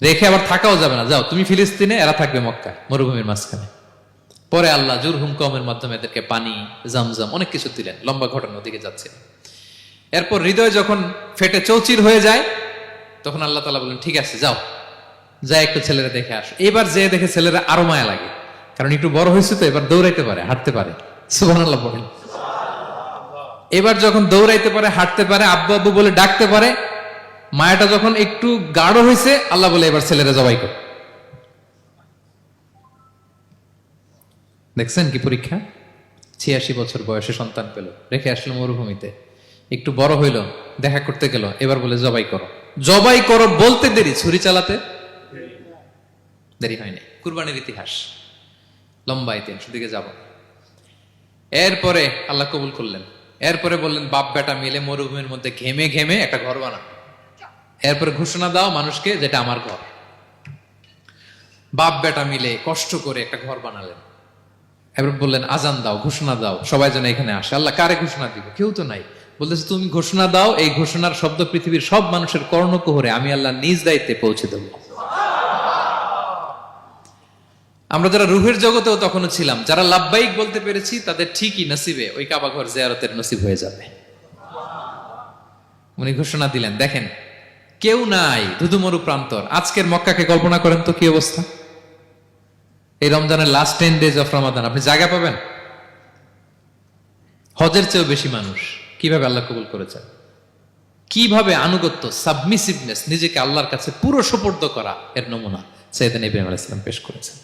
রেখে আবার থাকাও যাবে না, যাও তুমি ফিলিস্তিনে, এরা থাকবে মক্কায় মরুভূমির মাঝখানে। পরে আল্লাহ জুরহুম কওমের মাধ্যমে এদেরকে পানি, জামজাম অনেক কিছু দিলেন। লম্বা ঘটনা, ওদিকে যাচ্ছে। এরপর হৃদয় যখন ফেটে চৌচির হয়ে যায়, তখন আল্লাহ তাআলা বলেন ঠিক আছে যাও, যা একটু ছেলেরা দেখে আসো। এবার যে দেখে ছেলেরা আরো মায়া লাগে, কারণ একটু বড় হয়েছে তো, এবার দৌড়াইতে পারে, হাঁটতে পারে। সুবহানাল্লাহ বলেন। এবার যখন দৌড়াইতে পারে, হাঁটতে পারে, আব্বু আব্বু বলে ডাকতে পারে, মায়াটা যখন একটু গাঢ় হয়েছে, আল্লাহ বলে এবার ছেলেরা জবাই কর। দেখছেন কি পরীক্ষা? 86 বছর বয়সে সন্তান পেল, রেখে আসলো মরুভূমিতে, একটু বড় হইল, দেখা করতে গেল, এবার বলে জবাই করো। জবাই করো বলতে দেরি, ছুরি চালাতে দেরি হয়নি। কুরবানির ইতিহাস লম্বা ইতিহাস, দিকে যাব। এরপরে আল্লাহ কবুল করলেন। এরপরে বললেন বাপ বেটা মিলে মরুভূমির মধ্যে ঘেমে ঘেমে একটা ঘর বানাও। এরপরে ঘোষণা দাও মানুষকে, যেটা আমার ঘর। বাপ বেটা মিলে কষ্ট করে একটা ঘর বানালেন। এবার বললেন আজান দাও, ঘোষণা দাও, সবাই যেন এখানে আসে। আল্লাহ কারে ঘোষণা দিব? কেউ তো নাই। বলতেছে তুমি ঘোষণা দাও, এই ঘোষণার শব্দ পৃথিবীর সব মানুষের কর্ণকুহরে আমি আল্লাহ নিজ দায়িত্বে পৌঁছে দেব। আমরা যারা রুহের জগতেও তখনও ছিলাম, যারা লাব্বাইক বলতে পেরেছি, তাদের ঠিকই নসিবে ওই কাবা ঘর জিয়ারতের নসিব হয়ে যাবে। উনি ঘোষণা দিলেন, দেখেন কেউ নাই, ধুধুমরু প্রান্তর। আজকের মক্কাকে কল্পনা করেন তো কি অবস্থা। এই রমজানের লাস্ট 10 days অফ রমাদান আপনি জায়গা পাবেন? হজের চেয়েও বেশি মানুষ। কিভাবে আল্লাহ কবুল করেছেন, কিভাবে আনুগত্য, সাবমিসিভনেস, নিজেকে আল্লাহর কাছে পুরো সুপর্দ করা, এর নমুনা সাইয়েদনা ইব্রাহিম আলাইহিস সালাম পেশ করেছেন।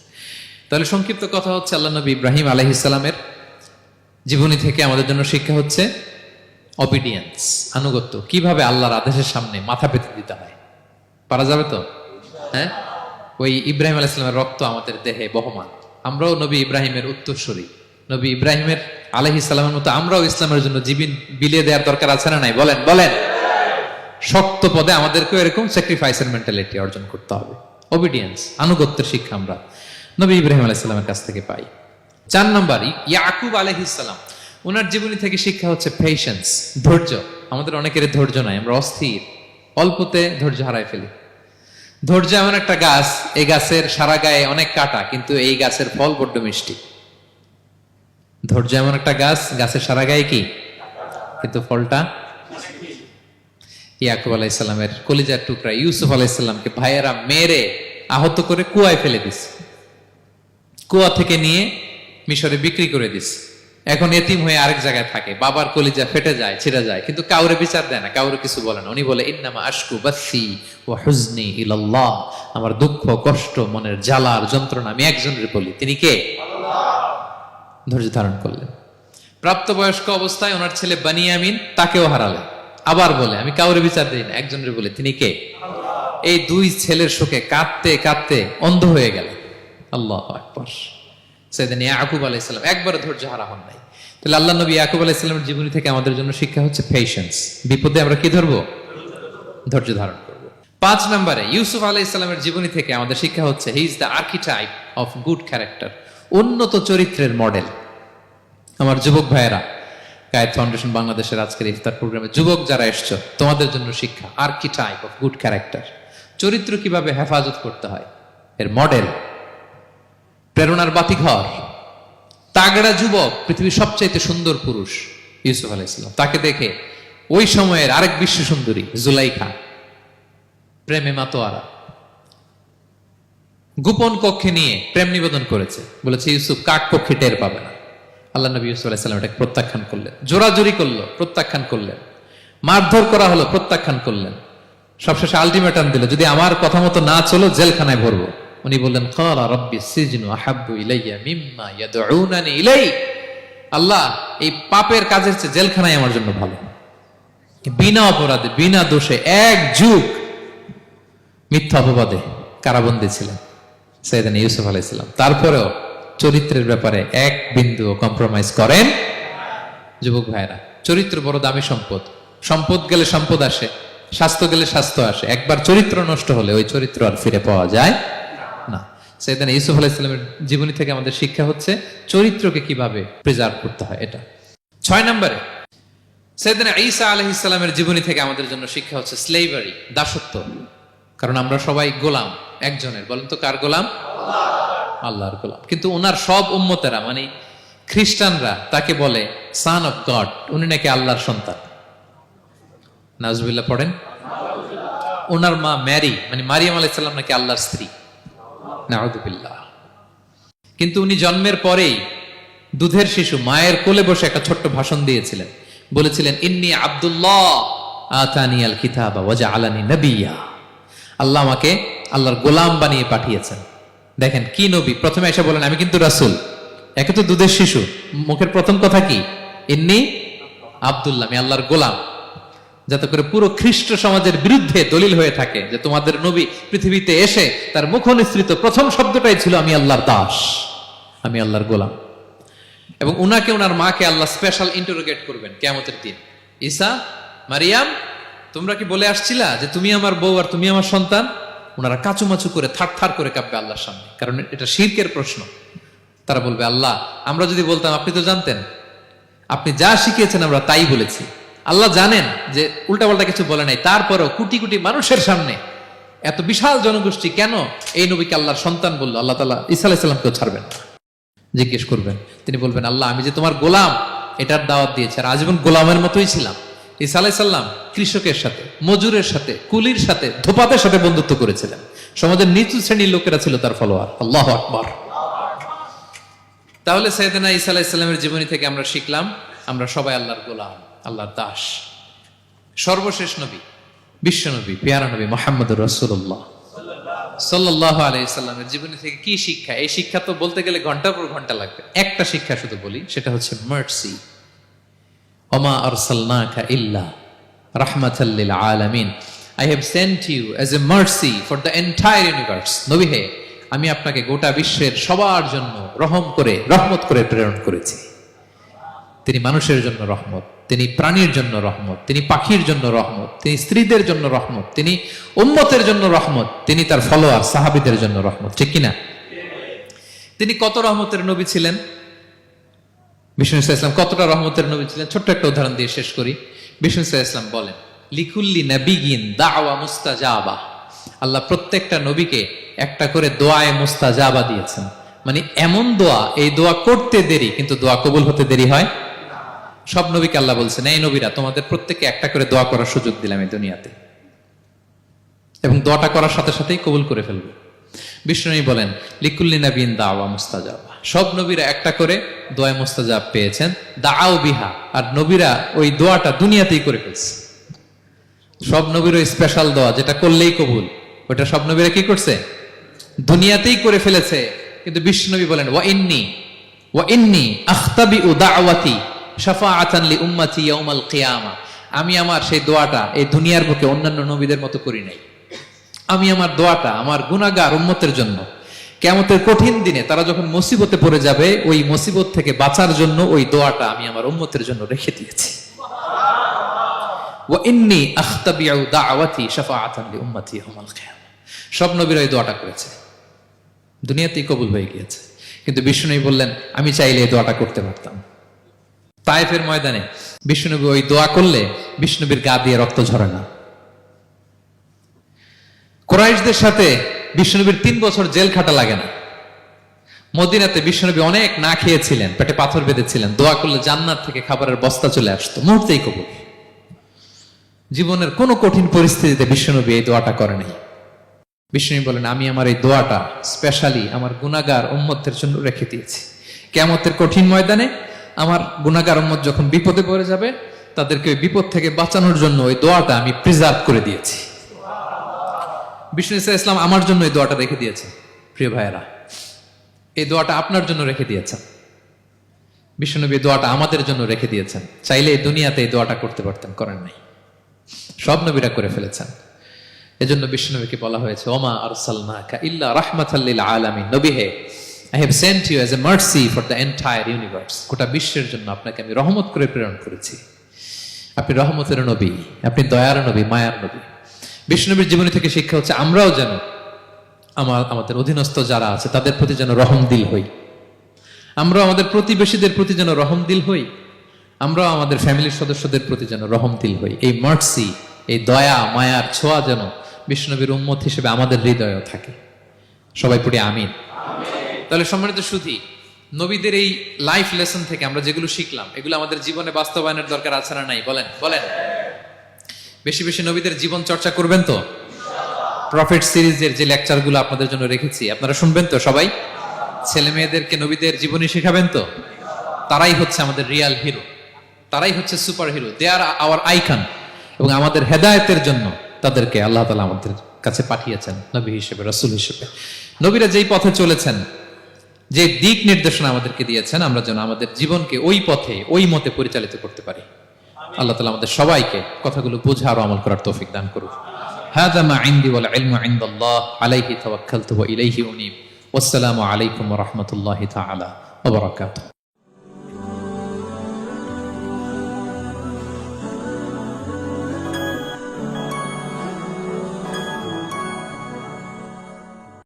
তাহলে সংক্ষিপ্ত কথা হচ্ছে, আল্লাহ নবী ইব্রাহিম আলাইহিস সালামের জীবনী থেকে আমাদের জন্য শিক্ষা হচ্ছে অবিডিয়েন্স, আনুগত্য। কিভাবে আল্লাহর আদেশের সামনে মাথা পেতে দিতে হয়। পারা যাবে তো? হ্যাঁ, ওই ইব্রাহিম আলাইহিস সালামের রক্ত আমাদের দেহে বহমান। আমরাও নবী ইব্রাহিমের উত্তরসূরি। নবী ইব্রাহিমের আলাইহিস সালামের মতো আমরাও ইসলামের জন্য জীবন বিলিয়ে দেওয়ার দরকার আছে না নাই? বলেন বলেন। শক্ত পদে আমাদেরকেও এরকম স্যাক্রিফাইসের মেন্টালিটি অর্জন করতে হবে। অবিডিয়েন্স, আনুগত্যের শিক্ষা আমরা নবী ইব্রাহিম আলাইহিস সালামের কাছ থেকে পাই। 4 নম্বর, ইয়াকুব আলাইহিস সালাম, ওনার জীবনী থেকে শিক্ষা হচ্ছে পেশেন্স, ধৈর্য। আমাদের অনেকের ধৈর্য নাই, আমরা অস্থির, অল্পতে ধৈর্য হারাই ফেলি। ধৈর্য এমন একটা গাছ, এই গাছের সারা গায়ে অনেক কাঁটা, কিন্তু এই গাছের ফল বড্ড মিষ্টি। ধৈর্য এমন একটা গাছ, গাছের সারা গায়ে কি, কিন্তু ফলটা। ইয়াকুব আলাইহিস সালামের কলিজার টুকরা ইউসুফ আলাইহিস সালামকে ভাইয়েরা মেরে আহত করে কুয়ায় ফেলে দিছে। কুয়া থেকে নিয়ে মিশরে বিক্রি করে দিস। এখন এতিম হয়ে আরেক জায়গায় থাকে, বাবার কলিজা ফেটে যায়, ছিঁড়ে যায়, কিন্তু কাউরে বিচার দেয় না, কাউরে কিছু বলে না। উনি বলে ইন্নামা আশকু বাসি ওয়া হুজনি ইলাল্লাহ, আমার দুঃখ কষ্ট মনের জ্বালার যন্ত্রণা আমি একজনের বলি, তিনি কে? আল্লাহ। ধৈর্য ধারণ করলেন। প্রাপ্তবয়স্ক অবস্থায় ওনার ছেলে বানিয়ামিন, তাকেও হারালেন। আবার বলে আমি কাউরে বিচার দিই না, একজনের বলে, তিনি কে? আল্লাহ। এই 2 ছেলের শোকে কাঁদতে কাঁদতে অন্ধ হয়ে গেলেন। আল্লাহু আকবার। সাইয়েদনা ইয়াকুব আলাইহিস সালাম একবার ধৈর্য হারা হন নাই। তাহলে আল্লাহ নবী ইয়াকুব আলাইহিস সালামের জীবনী থেকে আমাদের জন্য শিক্ষা হচ্ছে পেশেন্স। বিপদে আমরা কি ধরবো? ধৈর্য ধারণ করব। 5 নম্বরে, ইউসুফ আলাইহিস সালামের জীবনী থেকে আমাদের শিক্ষা হচ্ছে he is the archetype of good character, উন্নত চরিত্রের মডেল। আমার যুবক ভাইয়েরা, কায়েদ ফাউন্ডেশন বাংলাদেশের আজকের ইফতার প্রোগ্রামে যুবক যারা এসছো, তোমাদের জন্য শিক্ষা আর্কিটাইপ অফ গুড ক্যারেক্টার। চরিত্র কিভাবে হেফাজত করতে হয়, এর মডেল, প্রেরণার বাতিঘর। তাগড়া যুবক, পৃথিবীর সবচাইতে সুন্দর পুরুষ ইউসুফ আলাইহিস সালাম। তাকে দেখে ওই সময়ের আরেক বিশ্ব সুন্দরী জুলাইখা প্রেমে মাতোয়ারা, গোপন কক্ষে নিয়ে প্রেম নিবেদন করেছে। বলেছে ইউসুফ কাক পক্ষে টের পাবে না। আল্লাহ নবী ইউসুফ আলাইহিস সালাম এটাকে প্রত্যাখ্যান করলেন। জোরাজুরি করলো, প্রত্যাখ্যান করলেন। মারধর করা হলো, প্রত্যাখ্যান করলেন। সবশেষে আলটিমেটাম দিল, যদি আমার কথা মতো না চলো জেলখানায় ভরবো। উনি বললেন ক্বালা রাব্বি সিজনু আহাব্বু ইলাইয়া মিম্মা ইয়াদউনানি ইলাই, আল্লাহ এই পাপের কাজের চেয়ে জেলখানায় আমার জন্য ভালো। বিনা অপরাধে, বিনা দোষে 1 যুগ মিথ্যা অপবাদে কারাবন্দী ছিলেন সাইয়েদনা ইউসুফ আলাইহিস সালাম। তারপরেও চরিত্রের ব্যাপারে 1 বিন্দু কম্প্রোমাইজ করেন। যুবক ভাইরা, চরিত্র বড় দামি সম্পদ। সম্পদ গেলে সম্পদ আসে, স্বাস্থ্য গেলে স্বাস্থ্য আসে, একবার চরিত্র নষ্ট হলে ওই চরিত্র আর ফিরে পাওয়া যায় না। সাইয়েদনা ইউসুফ আলাইহিস সালামের জীবনী থেকে আমাদের শিক্ষা হচ্ছে চরিত্রকে কিভাবে প্রিজার্ভ করতে হয়। এটা 6 নম্বরে সাইয়েদনা ঈসা আলাইহিস সালামের জীবনী থেকে আমাদের জন্য শিক্ষা হচ্ছে স্লেভারি, দাসত্ব। কারণ আমরা সবাই গোলাম একজনের, বলেন তো কার গোলাম? আল্লাহর গোলাম। কিন্তু ওনার সব উম্মতেরা মানে খ্রিস্টানরা তাকে বলে সান অফ গড, উনি নাকি আল্লাহর সন্তান। নাউজুবিল্লাহ পড়েন। ওনার মা ম্যারি মানে মারিয়াম আলাইহিস সালাম নাকি আল্লাহর স্ত্রী। নাউযুবিল্লাহ। কিন্তু উনি জন্মের পরেই দুধের শিশু মায়ের কোলে বসে একটা ছোট্ট ভাষণ দিয়েছিলেন, বলেছিলেন ইন্নী আব্দুল্লাহ আতানিয়াল কিতাবা ওয়া জাআলানি নাবিয়্যা। আল্লাহ আমাকে আল্লাহর গোলাম বানিয়ে পাঠিয়েছেন। দেখেন কি নবী, প্রথমে এসে বলেন আমি কিন্তু রাসূল। একে তো দুধের শিশু, মুখের প্রথম কথা কি? ইন্নী আব্দুল্লাহ, আমি আল্লাহর গোলাম। যাতে করে পুরো খ্রিস্ট সমাজের বিরুদ্ধে দলিল হয়ে থাকে যে তোমাদের নবী পৃথিবীতে এসে তার মুখ নিঃসৃত প্রথম শব্দটাই ছিল আমি আল্লাহর দাস, আমি আল্লাহর গোলাম। এবং উনাকে ওনার মাকে আল্লাহ স্পেশাল ইন্টারোগেট করবেন কিয়ামতের দিন। ঈসা, মারিয়াম, তোমরা কি বলে আসছিলা যে তুমি আমার বউ আর তুমি আমার সন্তান? ওনারা কাচুমাচু করে থার করে কাঁপবে আল্লাহর সামনে, কারণ এটা শিরকের প্রশ্ন। তারা বলবে আল্লাহ আমরা যদি বলতাম আপনি তো জানতেন, আপনি যা শিখিয়েছেন আমরা তাই বলেছি। আল্লাহ জানেন যে উল্টাপাল্টা কিছু বলে নাই, তারপরেও কোটি কোটি মানুষের সামনে এত বিশাল জনগোষ্ঠী কেন এই নবীকে আল্লাহর সন্তান বললো? আল্লাহ তাআলা ঈসা আলাইহিস সালামকেও ছাড়বেন না, জিজ্ঞেস করবেন। তিনি বলবেন আল্লাহ আমি যে তোমার গোলাম এটার দাওয়াত দিয়েছি, আর আজীবন গোলামের মতোই ছিলাম। ঈসা আলাইহিস সালাম কৃষকের সাথে, মজুরের সাথে, কুলির সাথে, ধোপাতের সাথে বন্ধুত্ব করেছিলেন। সমাজের নিচু শ্রেণীর লোকেরা ছিল তার ফলোয়ার। আল্লাহু আকবার। তাহলে সাইয়েদনা ঈসা আলাইহিস সালামের জীবনী থেকে আমরা শিখলাম আমরা সবাই আল্লাহর গোলাম, আল্লাহর দাস। সর্বশেষ নবী, বিশ্ব নবী, পেয়ারা নবী মুহাম্মদুর রাসূলুল্লাহ সাল্লাল্লাহু আলাইহি সাল্লামের জীবনী থেকে কি শিক্ষা? এই শিক্ষা তো বলতে গেলে ঘন্টার পর ঘন্টা লাগবে। একটা শিক্ষা শুধু বলি, সেটা হচ্ছে মার্সি। ওমা আরসালনাকা ইল্লা রাহমাতাল লিল আলামিন। I have sent you as a mercy for the entire universe. নবী হে, আমি আপনাকে গোটা বিশ্বের সবার জন্য রহমত করে প্রেরণ করেছি। তিনি মানুষের জন্য রহমত, তিনি প্রাণীর জন্য রহমত, তিনি পাখির জন্য রহমত, তিনি স্ত্রীদের জন্য রহমত, তিনি উম্মতের জন্য রহমত, তিনি তার ফলোয়ার সাহাবীদের জন্য রহমত। ঠিক কিনা? তিনি কত রহমতের নবী ছিলেন? বিষ্ণু ইসলাম কতটা রহমতের নবী ছিলেন? ছোট্ট একটা উদাহরণ দিয়ে শেষ করি। বিষ্ণু ইসলাম বলেন লিকুল্লি নাবিয়িন দাওয়া মুস্তাজাবা। আল্লাহ প্রত্যেকটা নবীকে একটা করে দোয়ায়ে মুস্তাজাবা দিয়েছেন। মানে এমন দোয়া, এই দোয়া করতে দেরি কিন্তু দোয়া কবুল হতে দেরি হয়। সব নবীকে আল্লাহ বলছেন এই নবীরা তোমাদের প্রত্যেককে একটা করে দোয়া করার সুযোগ দিলাম এই দুনিয়াতে, এবং দোয়াটা করার সাথে সাথেই কবুল করে ফেলবে। বিষ্ণু নবী বলেন লিকুল্লি নাবিয়িন দাওয়া মুস্তাজাবা। সব নবীরা একটা করে দোয়া মুস্তাজাব পেয়েছেন, দাআউ বিহা। আর নবীরা ওই দোয়াটা দুনিয়াতেই করে ফেলছে। সব নবীর ওই স্পেশাল দোয়া যেটা করলেই কবুল, ওটা সব নবীরা কি করছে? দুনিয়াতেই করে ফেলেছে। কিন্তু বিষ্ণু নবী বলেন ওয়া ইন্নী আখতাবিউ দাওয়াতি শাফাআতান লি উম্মতি ইয়াউমাল কিয়ামা। আমি আমার সেই দোয়াটা এই দুনিয়ার বুকে অন্যান্য নবীদের মতো করি নাই। আমি আমার দোয়াটা আমার গুনাহগার উম্মতের জন্য কিয়ামতের কঠিন দিনে তারা যখন মুসিবতে পড়ে যাবে, ওই মুসিবত থেকে বাঁচার জন্য ওই দোয়াটা আমি আমার উম্মতের জন্য রেখে দিয়েছি। ওয়া ইন্নী আখতাবিউ দাওয়াতি শাফাআতান লি উম্মতি ইয়াউমাল কিয়ামা। সব নবীরা এই দোয়াটা করেছে, দুনিয়াতেই কবুল হয়ে গিয়েছে। কিন্তু বিষ্ণু বললেন আমি চাইলে এই দোয়াটা করতে পারতাম। তায়েফের ময়দানে বিষ্ণুনবী ওই দোয়া করলে বিষ্ণুনবীর গা দিয়ে রক্ত ঝরে না। কুরাইশদের সাথে বিষ্ণুনবীর 3 বছর জেল খাটা লাগে না। মদিনাতে বিষ্ণুনবী অনেক না খেয়েছিলেন, পেটে পাথর বেঁধেছিলেন, দোয়া করলে জান্নাত থেকে খাবারের বস্তা চলে আসতো, মুহূর্তেই কবুল। জীবনের কোন কঠিন পরিস্থিতিতে বিষ্ণুনবী এই দোয়াটা করে নাই। বিষ্ণু বলেন আমি আমার এই দোয়াটা স্পেশালি আমার গুনাহগার উম্মতের জন্য রেখে দিয়েছি। কিয়ামতের কঠিন ময়দানে আমার গুনাহগার উম্মত যখন বিপদে পড়ে যাবে, তাদেরকে ওই বিপদ থেকে বাঁচানোর জন্য ওই দোয়াটা আমি প্রিজার্ভ করে দিয়েছি। বিষ্ণু ইসলাম আমার জন্য এই দোয়াটা রেখে দিয়েছেন। প্রিয় ভাইয়েরা, এই দোয়াটা আপনার জন্য রেখে দিয়েছেন। বিষ্ণুনবী দোয়াটা আমাদের জন্য রেখে দিয়েছেন। চাইলে এই দুনিয়াতে এই দোয়াটা করতে পারতেন, করেন নাই। সব নবীরা করে ফেলেছেন। এজন্য বিষ্ণুনবীকে বলা হয়েছে ওমা আরসালনাকা ইল্লা রাহমাতাল লিল আলামিন। নবী হে, I have sent you as a mercy for the entire universe. গোটা বিশ্বের জন্য আপনাকে আমি রহমত করে প্রেরণ করেছি। আপনি রহমতের নবী, আপনি দয়ার নবী, মায়ার নবী। বিষ্ণুনবীর জীবনী থেকে শিক্ষা হচ্ছে আমরাও যেন আমাদের অধীনস্থ যারা আছে তাদের প্রতি যেন রহমদিল হই, আমরা আমাদের প্রতিবেশীদের প্রতি যেন রহমদিল হই, আমরা আমাদের ফ্যামিলির সদস্যদের প্রতি যেন রহমদিল হই। এই মার্সি, এই দয়া মায়ার ছোঁয়া যেন বিষ্ণুনবীর উম্মত হিসেবে আমাদের হৃদয়েও থাকে। সবাই পড়ি আমিন। তাহলে সম্মানিত সুধী, নবীদের এই লাইফ লেসন থেকে আমরা যেগুলো শিখলাম এগুলো আমাদের জীবনে বাস্তবায়নের দরকার আছে না নাই? বলেন বলেন। বেশি বেশি নবীদের জীবন চর্চা করবেন তো? প্রফেট সিরিজের যে লেকচারগুলো আপনাদের জন্য রেখেছি আপনারা শুনবেন তো? সবাই ছেলে মেয়েদেরকে নবীদের জীবনী শেখাবেন তো? তারাই হচ্ছে আমাদের রিয়াল হিরো, তারাই হচ্ছে সুপার হিরো, দে আর আওয়ার আইকন। এবং আমাদের হেদায়েতের জন্য তাদেরকে আল্লাহ তাআলা আমাদের কাছে পাঠিয়েছেন নবী হিসেবে, রাসূল হিসেবে। নবীরা যেই পথে চলেছেন, যে দিক নির্দেশনা আমাদেরকে দিয়েছেন, আমরা যেন আমাদের জীবনকে ওই পথে ওই মতে পরিচালিত করতে পারি। আল্লাহ তাআলা আমাদের সবাইকে কথাগুলো বোঝার ও আমল করার তৌফিক দান করুন। হাযা মা ইনদি ওয়াল ইলমু ইনদাল্লাহ আলাইহি তাওয়াক্কালতু ওয়া ইলাইহি উনীব। ওয়াসসালামু আলাইকুম ওয়া রাহমাতুল্লাহি তাআলা ওয়া বারাকাতুহু।